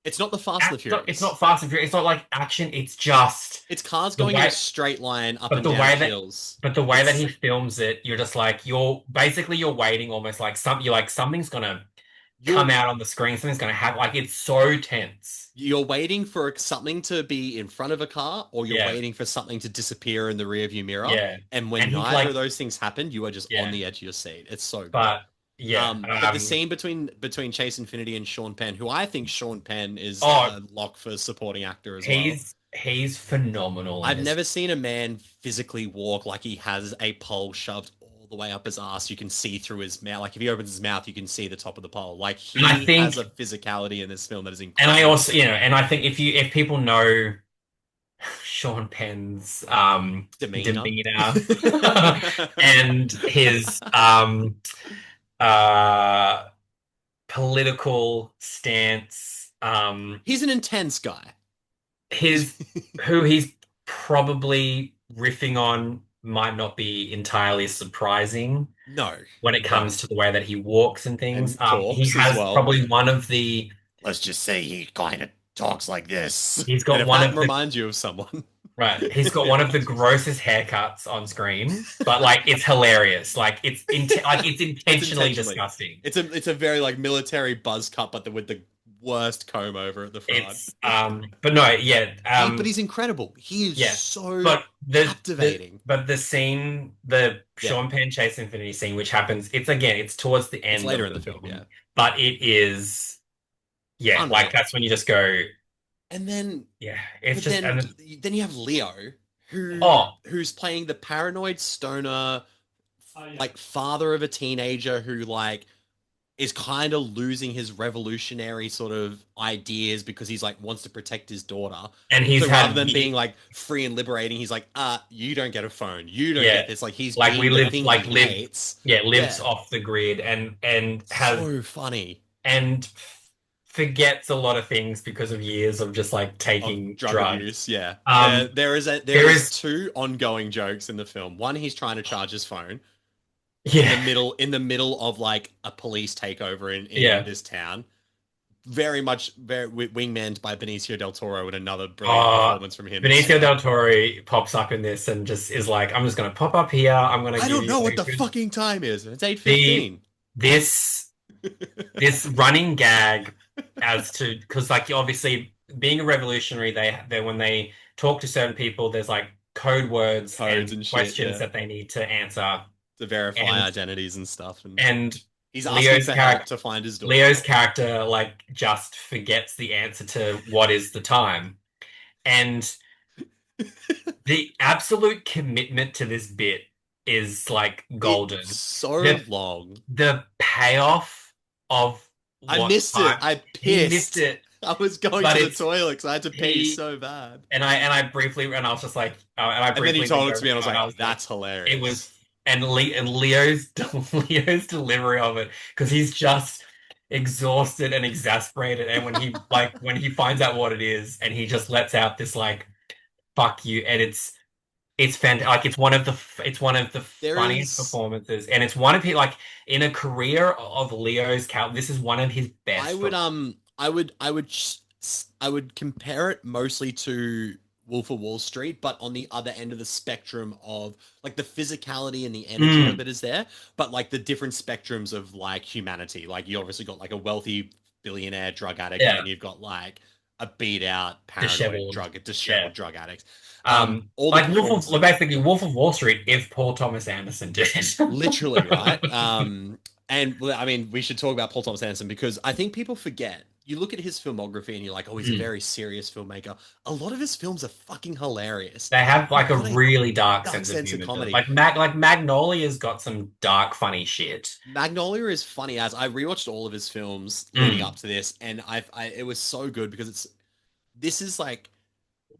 It's not the Fast and the Furious. it's not Fast and Furious. It's not like action. It's just It's cars the going in way- a straight line up but and the down way that hills. but the way that It's- he films it, you're just like you're waiting almost like you're like something's gonna come out on the screen. Something's gonna happen. Like it's so tense. You're waiting for something to be in front of a car, or you're Yeah. waiting for something to disappear in the rearview mirror. Yeah. And when And he's neither like- of those things happen, you are just Yeah. on the edge of your seat. It's so good. But yeah, But the scene between Chase Infinity and Sean Penn, who I think Sean Penn is Oh. a lock for supporting actor as well. he's phenomenal. in I've this. never seen a man physically walk like he has a pole shoved all the way up his ass. You can see through his mouth. Like if he opens his mouth, you can see the top of the pole. Like he And I think- has a physicality in this film that is And incredible. I also, and I think if people know Sean Penn's Demeanor. and his political stance, He's an intense guy. who he's probably riffing on might not be entirely surprising No. when it comes to the way that he walks and things. And talks He as has well. probably one of the Let's just say he kind of talks like this. He's got And if one that of the- reminds you of someone. right. He's got one of the grossest haircuts on screen, but like it's hilarious. Like it's intentionally intentionally. disgusting. It's a very like military buzz cut, but with the worst comb over at the front. It's but no, yeah. But he's incredible. He is yeah, so but captivating. But the scene, the Yeah. Sean Penn Chase Infinity scene, which happens, it's towards the end. It's later of in the film, yeah. But it is, yeah, Unreal. like that's when you just go, And then yeah, it's but just then, and then you have Leo, who's playing the paranoid stoner, like father of a teenager who like is kind of losing his revolutionary sort of ideas because he's like wants to protect his daughter. and he's So had rather than being like free and liberating, he's like, you don't get a phone, you don't Yeah. get this. Like he's Like, being we the live- thing like, he live- hates. lives Yeah. off the grid and has So funny. and forgets a lot of things because of years of just like Of taking drug drugs. abuse, yeah. Um, There there is is, two ongoing jokes in the film. One, he's trying to charge his phone yeah, in the middle of like a police takeover in yeah. this town. Very much very wingmanned by Benicio del Toro and another brilliant Uh, performance from him. Benicio del Toro pops up in this and just is like, I'm just gonna pop up here. I'm gonna I give don't you know what a the good fucking time is. It's the 8:15. this this running gag as to because like obviously being a revolutionary, they when they talk to certain people, there's like code words Codes and and shit, questions yeah. that they need to answer. To verify And identities and stuff. And and he's asking Leo's for help character to find his daughter. Leo's character like just forgets the answer to what is the time. And the absolute commitment to this bit is like It's golden. so The long. the payoff of I what missed it. time I he missed pissed. it, I was going but to the it's toilet because I had to pee he so bad. and I briefly and I was just like and I And then he briefly told leaned it over to me and I was and like, I was like that's it was hilarious. and Leo's Leo's delivery of it because he's just exhausted and exasperated and when he finds out what it is and he just lets out this like fuck you and it's fantastic. Like it's one of the There funniest is performances, and it's one of his like in a career of Leo's Cal. This is one of his I best. would I would compare it mostly to Wolf of Wall Street, but on the other end of the spectrum of like the physicality and the energy of Mm, it is there, but like the different spectrums of like humanity. Like you obviously got like a wealthy billionaire drug addict, and yeah, then you've got like a beat out, paranoid disheveled. Yeah. disheveled drug addict. All the Like performances, basically Wolf of Wall Street if Paul Thomas Anderson did it. literally, right? And well, I mean, we should talk about Paul Thomas Anderson because I think people forget. You look at his filmography and you're like, oh, he's a Mm. very serious filmmaker. A lot of his films are fucking hilarious. They have He's like a got a really dark dark sense of sense of humor to it. comedy. Like Magnolia's got some dark, funny shit. Magnolia is funny as I rewatched all of his films leading Mm, up to this, and it was so good because this is like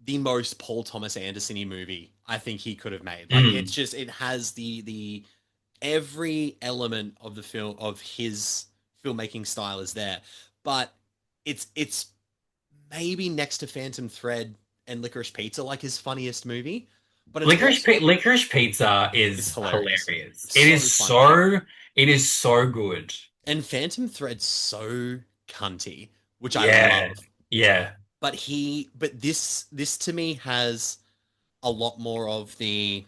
the most Paul Thomas Anderson-y movie I think he could have made. Like mm. it has the every element of the film of his filmmaking style is there, but it's maybe next to Phantom Thread and Licorice Pizza like his funniest movie, but it's also Licorice Pizza it's is hilarious. hilarious. It's so funny. It is so good. And Phantom Thread's so cunty, which I Yeah. love. Yeah. But this to me has a lot more of the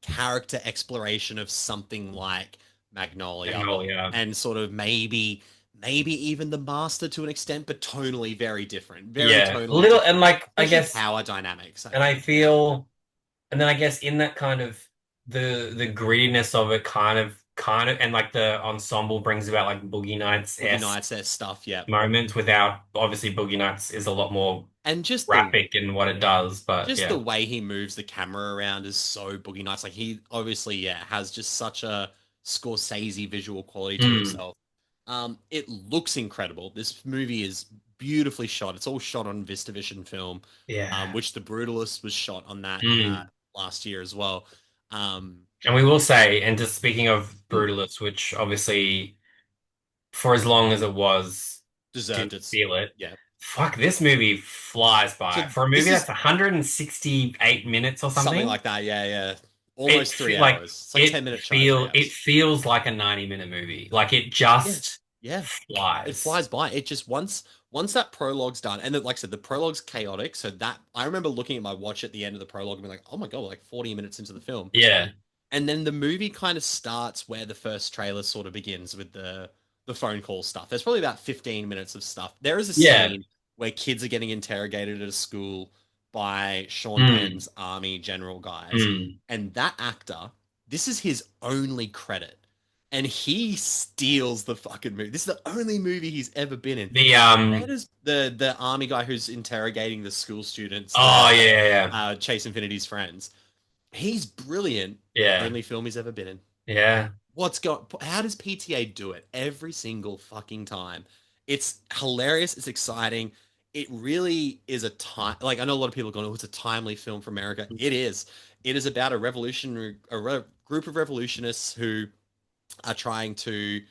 character exploration of something like Magnolia Magnolia. and sort of maybe even the Master to an extent, but tonally very different, very Yeah. tonally Little different, and like I especially guess power dynamics. and I feel and then I guess in that kind of the grittiness of it kind of and like the ensemble brings about like Boogie Nights Boogie esque Nights, their stuff, yeah, moments without obviously Boogie Nights is a lot more and graphic in what it does, but just the yeah. way he moves the camera around is so Boogie Nights. Like he obviously, yeah, has just such a Scorsese visual quality to Mm, himself. It looks incredible. This movie is beautifully shot. It's all shot on VistaVision film, yeah. which The Brutalist was shot on that Mm. last year as well. And we will say, and just speaking of Hmm, Brutalist, which obviously for as long as it was, deserved didn't its, feel it. yeah. Fuck, this movie flies So by. For a this movie is that's 168 minutes or something something, like that. Yeah, yeah. it Almost three like hours. It's like 10 minutes shy of 3 hours. it feels like a 90-minute movie. Like it Yeah, just yeah. It flies. flies by. It just once that prologue's done, and like I said, the prologue's chaotic. So that I remember looking at my watch at the end of the prologue and being like, "Oh my god, we're like 40 minutes into the film." Yeah. And then the movie kind of starts where the first trailer sort of begins with the phone call stuff. There's probably about 15 minutes of stuff. There is a Yeah. scene where kids are getting interrogated at a school by Sean Mm, Penn's army general guys, mm. and that actor, this is his only credit. And he steals the fucking movie. This is the only movie he's ever been in. The Where does the army guy who's interrogating the school students, oh yeah, Chase Infinity's friends? He's brilliant. yeah. Only film he's ever been in. Yeah. How does PTA do it every single fucking time? It's hilarious. It's exciting. It really is a time. Like I know a lot of people are going, "Oh, it's a timely film for America." It is. It is about group of revolutionists who are trying to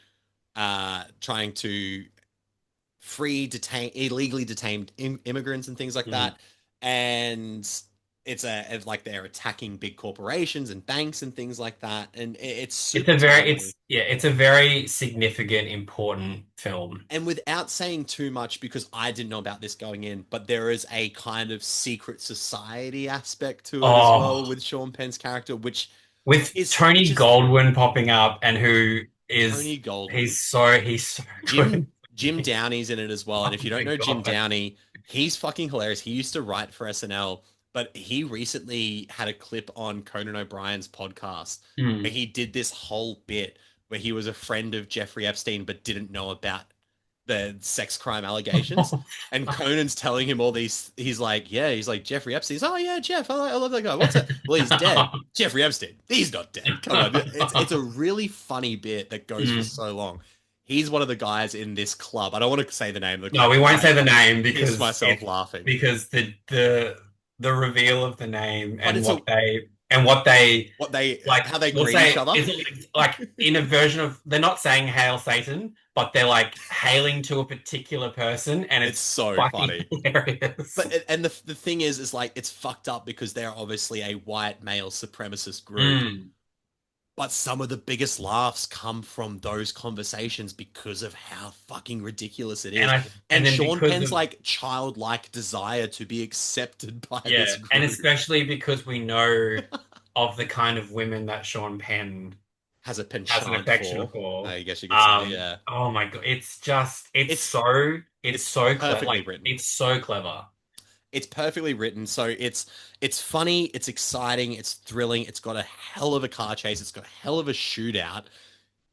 free detained, illegally detained immigrants and things like Mhm. that. And it's like they're attacking big corporations and banks and things like that. And it's super timely. It's a very significant, important film. And without saying too much, because I didn't know about this going in, but there is a kind of secret society aspect to it as Oh, well with Sean Penn's character, with which Tony is Goldwyn popping up and who is Tony Goldwyn. he's so Jim good. Jim Downey's in it as well. And Oh if you don't my know Jim God. Downey, he's fucking hilarious. He used to write for SNL, but he recently had a clip on Conan O'Brien's podcast where Mm. he did this whole bit where he was a friend of Jeffrey Epstein but didn't know about the sex crime allegations. And Conan's telling him all these. He's like, yeah, he's like Jeffrey Epstein. He's, oh yeah, Jeff, I love that guy. What's that? Well, he's dead. Jeffrey Epstein. He's not dead. Come on, it's a really funny bit that goes for Mm. so long. He's one of the guys in this club. I don't want to say the name of the No, club we because won't I say the name pissed because myself laughing. the reveal of the name But and it's what they what they like how they we'll greet each say other. is it like in a version of they're not saying Hail Satan, but they're like hailing to a particular person and It's it's so fucking funny. hilarious. But and the thing is like it's fucked up because they're obviously a white male supremacist group. Mm. But some of the biggest laughs come from those conversations because of how fucking ridiculous it is. And And then Sean because Penn's of like childlike desire to be accepted by yeah, this and group especially because we know of the kind of women that Sean Penn has a has an penchant affection for. for. I guess you could say, yeah. Oh my God, it's just It's it's it's so clever. perfectly Like written. it's so clever. It's perfectly written. So it's funny, it's exciting, it's thrilling. It's got a hell of a car chase. It's got a hell of a shootout.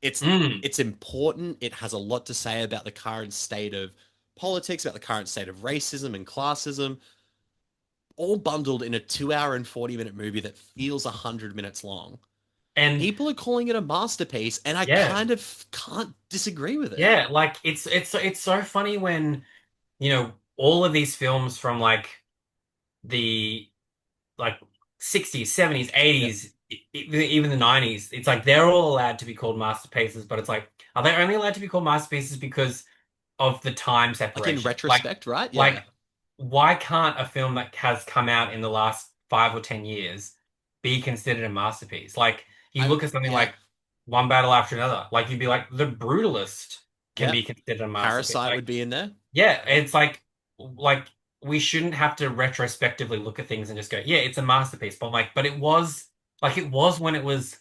It's Mm. it's important. It has a lot to say about the current state of politics, about the current state of racism and classism, all bundled in a 2 hour and 40-minute movie that feels 100 minutes long. And People are calling it a masterpiece, and I yeah, kind of can't disagree with it. yeah, like it's so funny when, all of these films from like the like 60s, 70s, Yeah. 80s, even the 90s, it's like they're all allowed to be called masterpieces, but it's like, are they only allowed to be called masterpieces because of the time Like in separation? retrospect, right? Yeah. Like, why can't a film that has come out in the last 5 or 10 years be considered a masterpiece? Like, you I look at something yeah. like One Battle After Another, like you'd be like, The Brutalist can Yeah. be considered a masterpiece. Parasite Like, would be in there. yeah, it's like we shouldn't have to retrospectively look at things and just go, yeah, it's a masterpiece. But it was when it was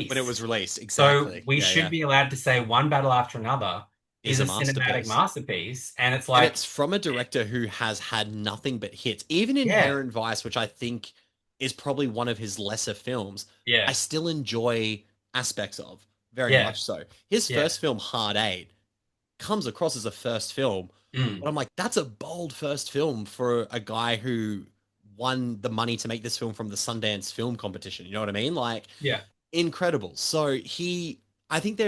When it released. was released. So Exactly. we Yeah, should yeah. be allowed to say One Battle After Another Is is a a cinematic masterpiece. masterpiece. And it's And like, it's from a director who has had nothing but hits. Even yeah, Inherent Vice, which I think is probably one of his lesser films, I yeah, still enjoy aspects of, very yeah, much so. His yeah. first film, Hard Eight, comes across as a first film, Mm, but I'm like, that's a bold first film for a guy who won the money to make this film from the Sundance Film Competition. You know what I mean? Like, yeah, incredible. So I think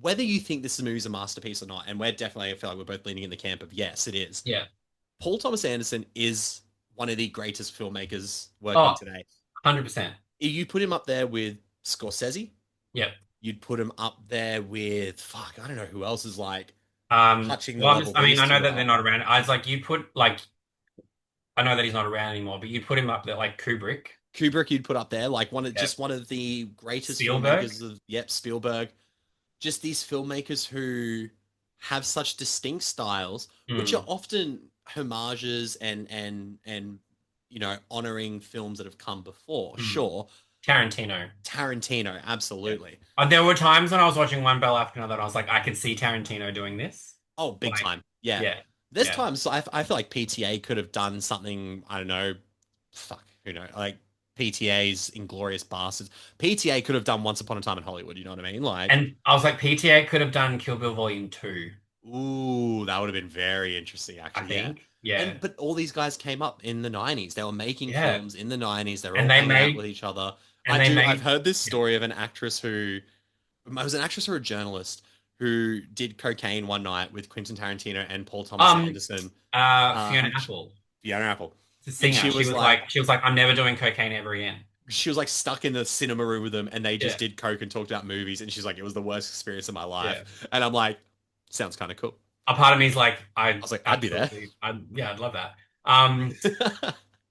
whether you think this movie is a masterpiece or not, and we're definitely, I feel like we're both leaning in the camp of yes, it is. yeah. Paul Thomas Anderson is one of the greatest filmmakers working Oh, today. 100%. You put him up there with Scorsese. Yeah. You'd put him up there with fuck. I don't know who else is like touching the Well, level I mean, these I know two that they're are. not around. I was like, you put like, I know that he's not around anymore, but you put him up there like Kubrick, Kubrick, you'd put up there like yeah, just one of the greatest Spielberg. filmmakers of Spielberg. Just these filmmakers who have such distinct styles, which are Mm, often homages and honoring films that have come before. mm. Sure, Tarantino. Tarantino, Yeah. absolutely. There were times when I was watching One Bell After Another, and I was like, I could see Tarantino doing this. Oh, big Like, time. Yeah. yeah, There's yeah, times I feel like PTA could have done something, I don't know, fuck, who knows, like PTA's Inglorious Bastards. PTA could have done Once Upon a Time in Hollywood, you know what I mean? Like, and I was like, PTA could have done Kill Bill Volume 2, ooh, that would have been very interesting, I actually. Yeah. think. Yeah, But all these guys came up in the 90s. They were making yeah, films in the 90s. They were all and they hanging out made with each other. and they I've made heard this story of an actress who it was an actress or a journalist who did cocaine one night with Quentin Tarantino and Paul Thomas um Anderson, Fiona um, Apple, Fiona Apple. the And singer. She was like, I'm never doing cocaine ever again. she was like stuck in the cinema room with them and they Yeah, just did coke and talked about movies. And she's like, it was the worst experience of my yeah. life. And I'm like, sounds kind of cool. A part of me is like, I I was like, I'd be there. absolutely, yeah, I'd love that. Um,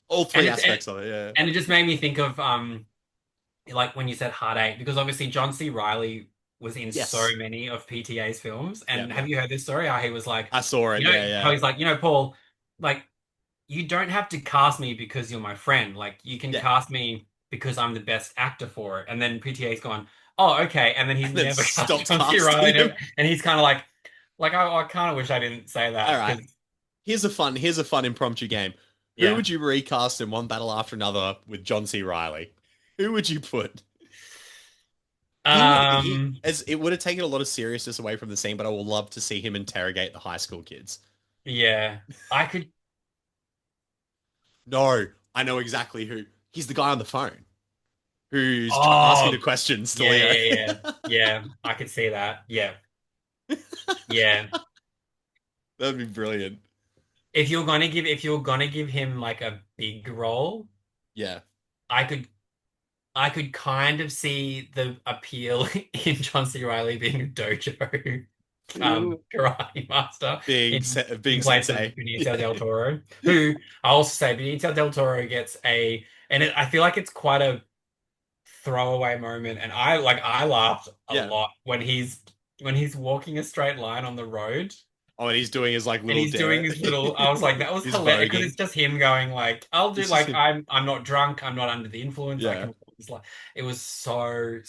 All and three it aspects of it, yeah. and it just made me think of like when you said Heart Eight, because obviously John C. Riley was in so Yes. many of PTA's films. Yeah, And yeah. have you heard this story? How he was like, I saw it, yeah, how yeah. he's like, Paul, like you don't have to cast me because you're my friend. Like you can Yeah. cast me because I'm the best actor for it. And then PTA's gone, oh, okay. And then he's And then never cast stopped John C. casting Riley, him. and he's kind of like I kind of wish I didn't say All that right. because Here's a fun impromptu game. Who yeah. would you recast in One Battle After Another with John C. Riley? Who would you put? He Um, as it would have taken a lot of seriousness away from the scene, but I would love to see him interrogate the high school kids. yeah, I could. No, I know exactly who. He's the guy on the phone who's asking the Oh, questions to yeah, Leo. yeah, yeah, yeah. I could see that. Yeah, yeah. That'd be brilliant. If you're gonna give him like a big role, Yeah. I could I could kind of see the appeal in John C. Riley being a dojo karate master Being in place of sensei. Benicio Yeah. del Toro, who I also say Benicio del Toro gets I feel like it's quite a throwaway moment, and I laughed a Yeah. lot when he's walking a straight line on the road. Oh, and he's doing his like And little he's doing dare. his little. I was like, that was He's hilarious because voguing. it's just him going like, "I'll do It's just like him. I'm not drunk, I'm not under the influence, I Yeah. can." It's like it was so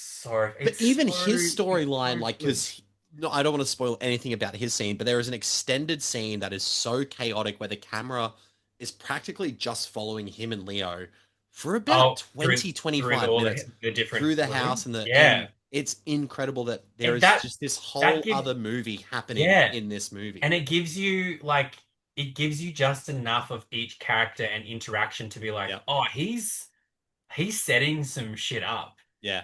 But it's even so his it's storyline, so like, good. because no, I don't want to spoil anything about his scene, but there is an extended scene that is so chaotic where the camera is practically just following him and Leo for about Oh, 20, through 25 all minutes the different through the house rooms, and yeah, it's incredible that there and is just this that whole gives other movie happening yeah, in this movie. and it gives you just enough of each character and interaction to be like, Yeah. oh, he's setting some shit up. Yeah.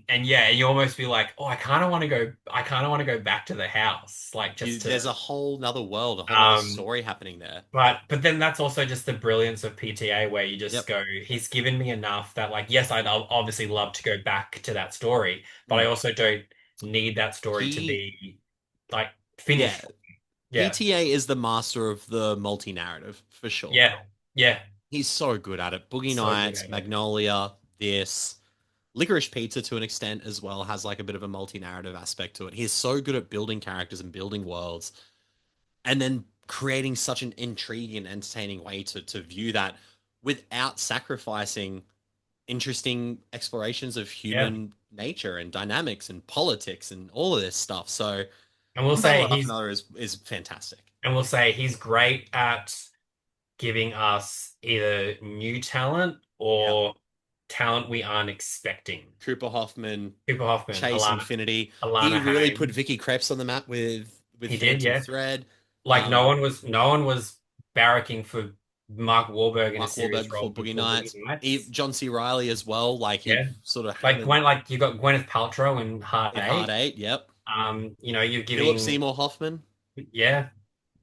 And yeah, you almost feel like, oh, I kind of want to go back to the house, like just There's to, a whole nother world, a whole nother um, story happening there. but then that's also just the brilliance of PTA where you just Yep. go, he's given me enough that like, yes, I'd obviously love to go back to that story, but I Mm. also don't need that story to He, be like yeah, finished. Yeah, PTA is the master of the multi-narrative for sure. yeah, yeah, He's so good at it. Boogie so good Nights, at it. Magnolia, this. Licorice Pizza to an extent as well has like a bit of a multi-narrative aspect to it. He's so good at building characters and building worlds and then creating such an intriguing and entertaining way to view that without sacrificing interesting explorations of Yeah. human nature and dynamics and politics and all of this stuff. So And we'll One Battle say After Another is fantastic. he's great at giving us either new talent Yep. or talent we aren't expecting. Cooper Hoffman, Cooper Hoffman, Chase Infinity. He Alana really put Haim. Vicky Krebs on the map with He did, Phantom yeah. Thread. Like no one was barracking for Mark Wahlberg in a Mark serious Wahlberg role before Boogie before Boogie Nights. Nights. John C. Riley as well. Like he Yeah. sort of Like hadn't You got Gwyneth Paltrow in Heart in Hard Eight. Eight. Yep. You're Philip giving Seymour Hoffman. yeah.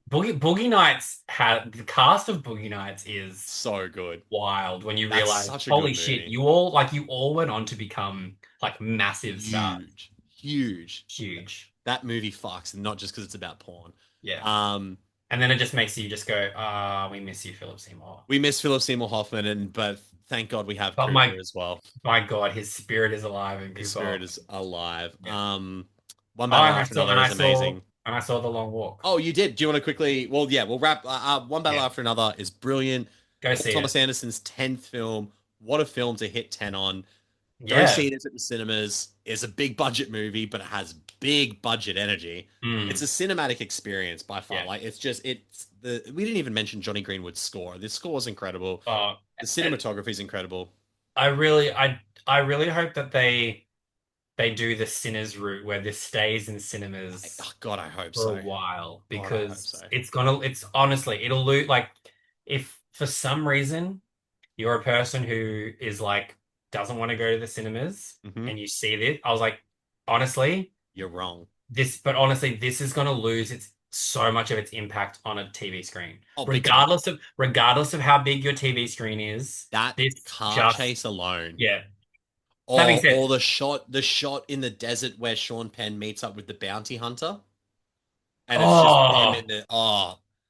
Boogie Nights had the cast of Boogie Nights is So good. wild when you That's realize, such a holy good shit, movie. you all went on to become like massive stars. Huge. Huge. Huge. That movie fucks, and not just because it's about porn. Yeah. Um, And then it just makes you just go, ah, we miss you, Philip Seymour. we miss Philip Seymour Hoffman, but thank God we have But Cooper as well. my God, his spirit is alive in His Cooper. spirit is alive. Yeah. One Oh, Battle After Another is amazing. And I saw The Long Walk. Oh, you did. Do you want to quickly? Well, yeah, we'll wrap. One Battle Yeah. After Another is brilliant. Go see Thomas it. Anderson's 10th film. What a film to hit 10 on. Go Yeah. see it at the cinemas. It's a big budget movie, but it has big budget energy. Mm. It's a cinematic experience by far. Yeah. Like we didn't even mention Johnny Greenwood's score. This score is incredible. Oh, The cinematography is incredible. I really hope that they do the Sinners route where this stays in cinemas Oh, God, I hope for so. a while God, I hope because so. it's honestly, it'll lose, like, if for some reason you're a person who is like, doesn't want to go to the cinemas Mhm. and you see this, I was like, honestly, You're wrong. this is going to lose so much of its impact on a TV screen. Oh, big time. Regardless of how big your TV screen is, That this car chase alone. yeah. That being said, Or the shot in the desert where Sean Penn meets up with the bounty hunter and it's just them Oh, in the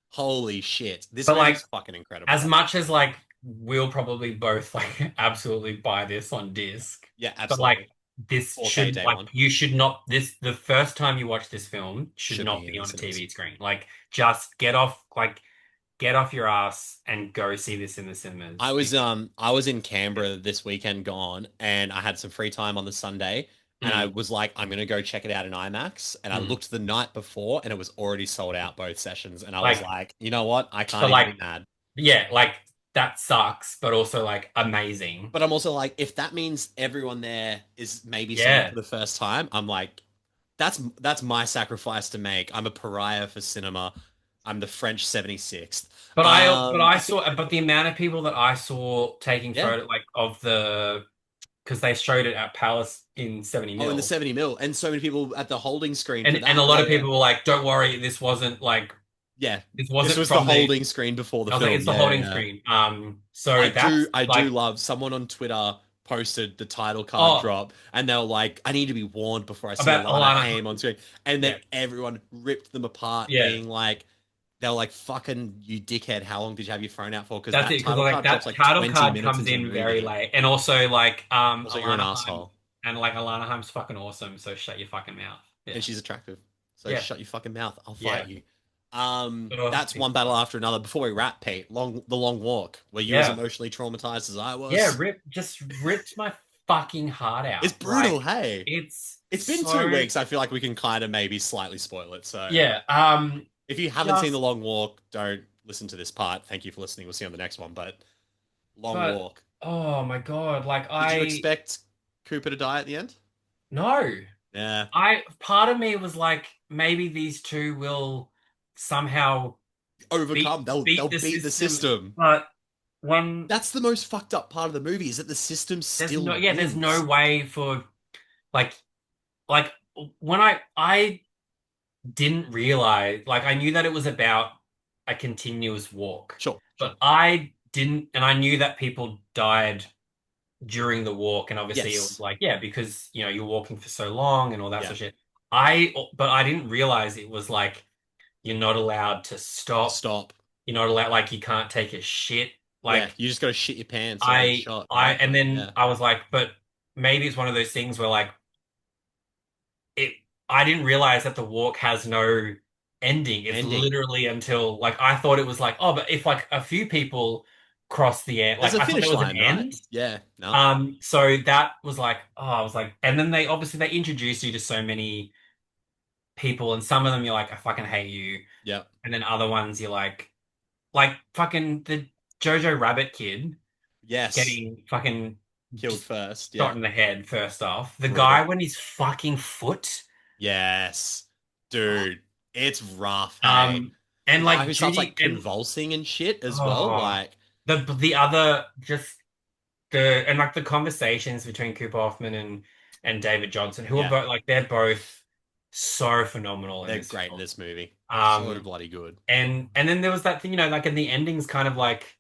holy shit. This but like movie's fucking incredible. as much as like we'll probably both like absolutely buy this on disc, Yeah, but like absolutely. this 4K should day like one you should not this the first time you watch this film should should not be in be the on a cinemas. TV screen. Like just get off your ass and go see this in the cinemas. I was in Canberra this weekend gone, and I had some free time on the Sunday, and I Mm, was like, I'm gonna go check it out in IMAX. And I mm. looked the night before, and it was already sold out both sessions. And I was Like like, you know what? I so can't even like be mad. yeah, like that sucks, but also like amazing. But I'm also like, if that means everyone there is maybe seeing it Yeah. for the first time, I'm like, that's my sacrifice to make. I'm a pariah for cinema. I'm the French 76th. But I I think saw but the amount of people that I saw taking yeah. photo like of the because they showed it at Palace in 70 Oh, in the mil. 70 mil, and so many people at the holding screen for And a that. lot Yeah, of yeah, people were like, "Don't worry, this wasn't like yeah. this This wasn't was the from the." holding screen before the I was like, film. "It's the Yeah, holding yeah. screen." So that's I do like, love someone on Twitter posted the title card oh, drop, and they were like, "I need to be warned before I see about Alana Alana. Haim on screen," and then Yeah, everyone ripped them apart, yeah. being like, "They were like, fucking you dickhead! How long did you have your phone out for?" Because That's that it. Because title like card drops that like title 20 card minutes comes into the in very movie. late, and also like Also, you're an Alana Haim asshole, and like Alana Haim's fucking awesome. So shut your fucking mouth. Yeah, and she's attractive. So yeah, shut your fucking mouth. I'll fight yeah. you. Ugh, That's one battle after another. Before we wrap, Pete, the long walk. Were you as yeah, emotionally traumatized as I yeah. was? Just ripped my fucking heart It's out. brutal, Like hey. it's It's been so 2 weeks. I feel like we can kind of maybe slightly spoil it. So yeah. if you haven't seen The Just Long Walk, don't listen to this part. Thank you for listening. We'll see you on the next one. But Long but Walk. oh my God, like Did you I expect Cooper to die at the end? no. Yeah. I part of me was like maybe these two will somehow Overcome. They'll beat the beat the system, system. but when That's the most fucked up part of the movie is that the system still there's no wins. way for like like when I didn't realize like I knew that it was about a continuous walk, Sure, sure. but I didn't and I knew that people died during the walk, and obviously it was Yes. like yeah because you know you're walking for so long and all that Yeah. sort of shit. But I didn't realize it was like you're not allowed to To stop. stop. You're not allowed like you can't take a shit. Yeah. Like You just got to shit your pants or get shot, right? And then Yeah. I was like, but maybe it's one of those things where like it I didn't realize that the walk has no ending. It's Ending. literally until like I thought it was like, oh, but if like a few people cross the end, There's like a I thought there finish was an line, right? end. Yeah. No. So that was like, oh, I was like, and then they obviously they introduced you to so many people, and some of them you're like, I fucking hate you, Yeah. and then other ones you're like fucking the Jojo Rabbit kid Yes. getting fucking Killed first. shot Yeah. in the head first off. The guy Brutal. when his fucking foot, Yes. Dude, it's rough, hey. um, The and guy like who starts like Judy and convulsing and shit as well. oh, Like, the other just the and like the conversations between Cooper Hoffman and David Johnson, who are yeah, both like they're both so phenomenal in they're this great in film. this movie. So Um, bloody good. and then there was that thing, you know, like in the ending's kind of like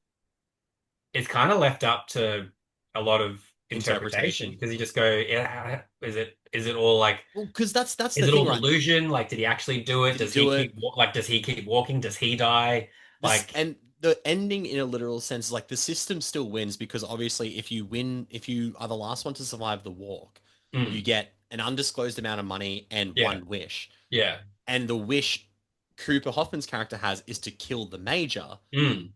it's kind of left up to a lot of interpretation Interpretation. because you just go, yeah, is it all like Well, because that's is the it thing, all right? delusion? Like, did he actually do it? Did he do it? Does he keep walking? Does he die? This Like, and the ending in a literal sense is like the system still wins because obviously if you are the last one to survive the walk, you mm, get an undisclosed amount of money and yeah, one wish. yeah, And the wish Cooper Hoffman's character has is to kill the major. mm,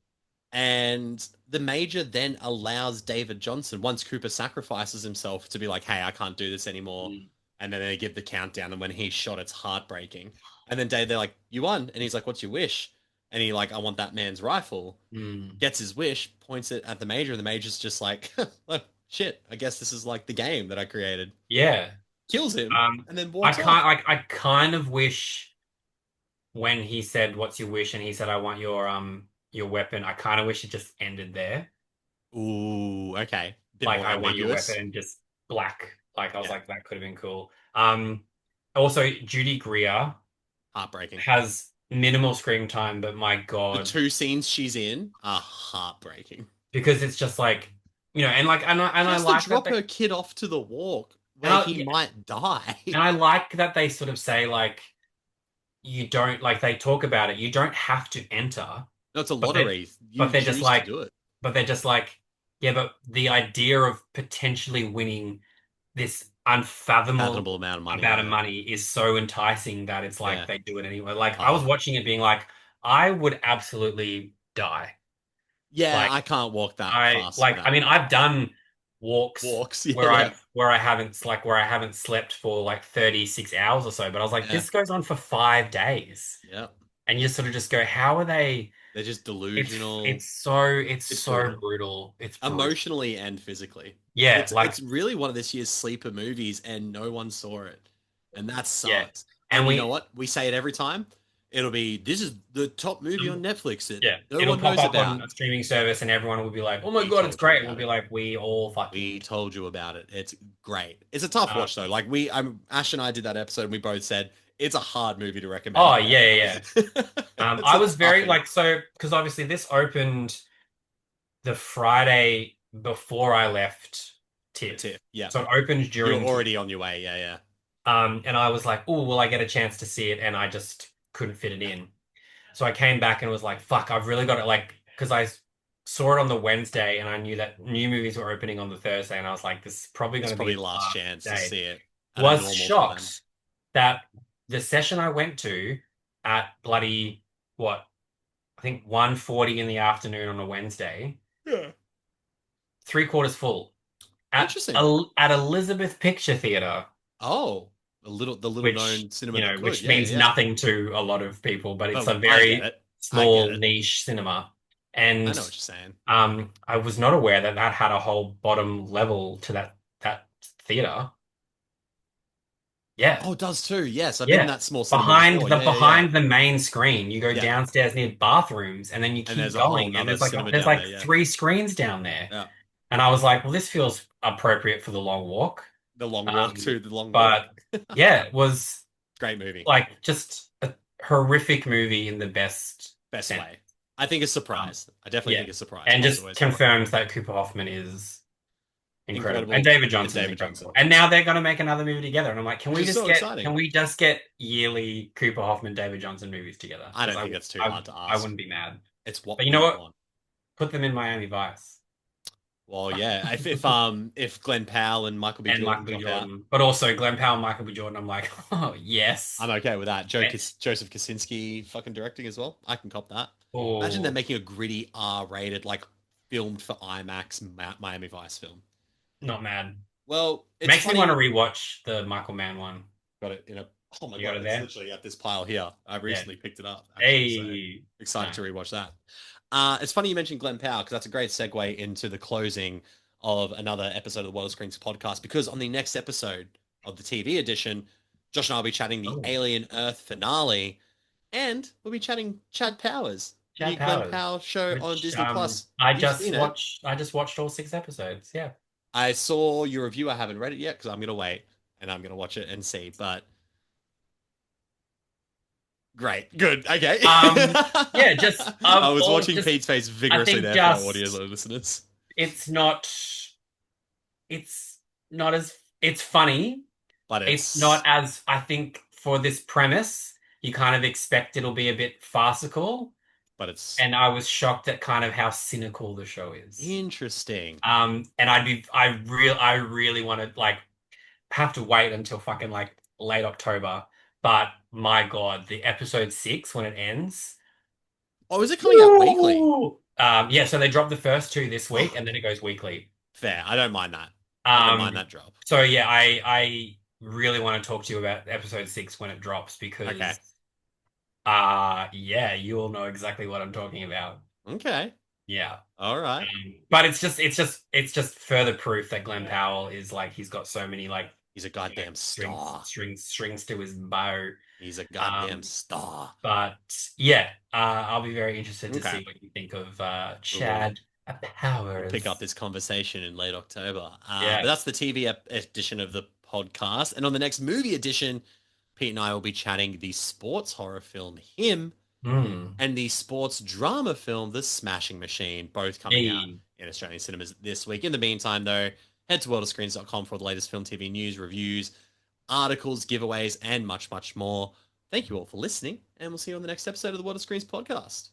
And the major then allows David Johnson, once Cooper sacrifices himself, to be like, hey, I can't do this anymore. mm, And then they give the countdown. And when he's shot, it's heartbreaking. And then they're like, you won. And he's like, what's your wish? And he like, I want that man's rifle. mm. Gets his wish, points it at the major. And the major's just like, oh, shit, I guess this is like the game that I created. Yeah. Kills him and then I walks can't off. like I kind of wish when he said, "What's your wish?" and he said, "I want your weapon." I kind of wish it just ended there. Ooh, okay. Bit Like more I want your weapon ambiguous. and just black. Like I was Yeah, like that could have been cool. Also Judy Greer heartbreaking. has minimal screen time, but my The God, two scenes she's in are heartbreaking. because it's just like you know, and like and She I has to like that drop they her kid off to the walk and where he yeah, might die. and I like that they sort of say like you don't like they talk about it. You don't have to enter, No, it's a but they lottery. but You they're just choose to like do it. but they're just like yeah, but the idea of potentially winning this unfathomable Fathomable amount of money. amount of Yeah. money is so enticing that it's like Yeah. they do it anyway. Like I was Oh. watching it being like, I would absolutely die. Yeah, Like I can't walk that fast for I that. mean I've done walks Walks. Yeah. where I haven't slept for like 36 hours or so, but I was like, Yeah. this goes on for 5 days. Yeah. And you sort of just go, how are they They're just it's delusional. it's so it's It's so brutal. brutal. It's brutal. Emotionally and physically. Yeah, It's really one of this year's sleeper movies, and no one saw it, and that yeah. sucks. And And you know we what? We say it every time. It'll be this is the top movie on Netflix that Yeah, no it'll one pop knows up on about. a streaming service and everyone will be like, "Oh my We God, it's told you great." And we'll about be it. like, "We all We fucking." told you about it. It's great. It's a tough watch though. Like Ash and I did that episode, and we both said it's a hard movie to recommend. Oh yeah, yeah, yeah. It's I a was very toughie. like so because obviously this opened the Friday before I left TIFF, Yeah, so it opened you're during TIFF. already on your way. Yeah, yeah. And I was like, "Oh, will I get a chance to see it?" And I just couldn't fit it in. So I came back and was like, "Fuck, I've really got it." Like, because saw it on the Wednesday and I knew that new movies were opening on the Thursday, and I was like, "This is probably It's going to be probably the last last chance to day." see it at a Was normal time. shocked that the session I went to at bloody what I think 1:40 in the afternoon on a Wednesday, Yeah. three-quarters full Interesting. at Elizabeth Picture Theatre. Oh, the little Which known cinema that could. which Yeah, yeah, means yeah. nothing to a lot of people, but it's But a I get very it. I get small it. niche cinema. I And know what you're saying. I was not aware that that had a whole bottom level to that theater. Yeah, Oh, it does too. Yes, I've been in yeah. that small cinema before. Yeah, yeah, yeah. Behind the main screen, you go Yeah. downstairs near bathrooms, and then you And keep there's a whole going, and nother cinema there's down like there. Yeah. three screens down there. Yeah. And I was like, well, this feels appropriate for the long walk. The long walk Um, to the long walk. but yeah, it was Great movie. like just a horrific movie in the best Best sense. way. I think a surprise. I definitely Yeah, think a surprise. and Lots just of ways. confirms that Cooper Hoffman is incredible, and David Johnson's David incredible. Johnson. And now they're going to make another movie together, and I'm like, Which is so exciting. can we just get yearly Cooper Hoffman David Johnson movies together? I don't think that's too hard to I ask. wouldn't be mad. It's what But you know we what? want. Put them in Miami Vice Well, yeah. If Glenn Powell and Michael B. and Jordan Michael B. drop out, Jordan, but also Glenn Powell and Michael B. Jordan. I'm like, oh yes. I'm okay with that. Yes. Joseph Kosinski fucking directing as well. I can cop that. Oh, Imagine them making a gritty R-rated, like filmed for IMAX Miami Vice film. not mad. Well, it's Makes funny. me want to rewatch the Michael Mann one. Got it in a. Oh my You got god! it It's there? literally at this pile here. I recently picked it up. Actually, so Hey, excited to rewatch that. It's funny you mentioned Glenn Powell because that's a great segue into the closing of another episode of the World of Screens podcast. Because on the next episode of the TV edition, Josh and I will be chatting the Alien Earth finale, and we'll be chatting Chad Powers, Chad the Glenn Powers, Powell show on Disney Plus. I You've seen it. I just watched all 6 episodes. Yeah. I saw your review. I haven't read it yet because I'm gonna wait and I'm gonna watch it and see. But great, good, okay. Yeah, just I was all- watching just- Pete's face vigorously think there just- for our audio listeners. it's not as it's funny. But It's not as I think for this premise, you kind of expect it'll be a bit farcical. But it's And I was shocked at kind of how cynical the show is. interesting. And I really want to like have to wait until fucking like late October. But my God, the episode 6 when it ends. Oh, is it coming out weekly? Yeah, so they dropped the first 2 this week and then it goes weekly. Fair. I don't mind that. I don't mind that drop. So yeah, I really want to talk to you about episode 6 when it drops because Okay. yeah, you'll know exactly what I'm talking about. Okay. Yeah. All right. But it's just further proof that Glenn Powell is like he's got so many like He's a goddamn star. strings to his bow. He's a goddamn star. But yeah, I'll be very interested to Okay. see what you think of Chad Powers. Pick up this conversation in late October. Yeah. But that's the TV edition of the podcast. And on the next movie edition, Pete and I will be chatting the sports horror film Him and the sports drama film The Smashing Machine, both coming out in Australian cinemas this week. In the meantime, though, head to worldofscreens.com for the latest film, TV news, reviews, articles, giveaways, and much, much more. Thank you all for listening, and we'll see you on the next episode of the What Are Screens podcast.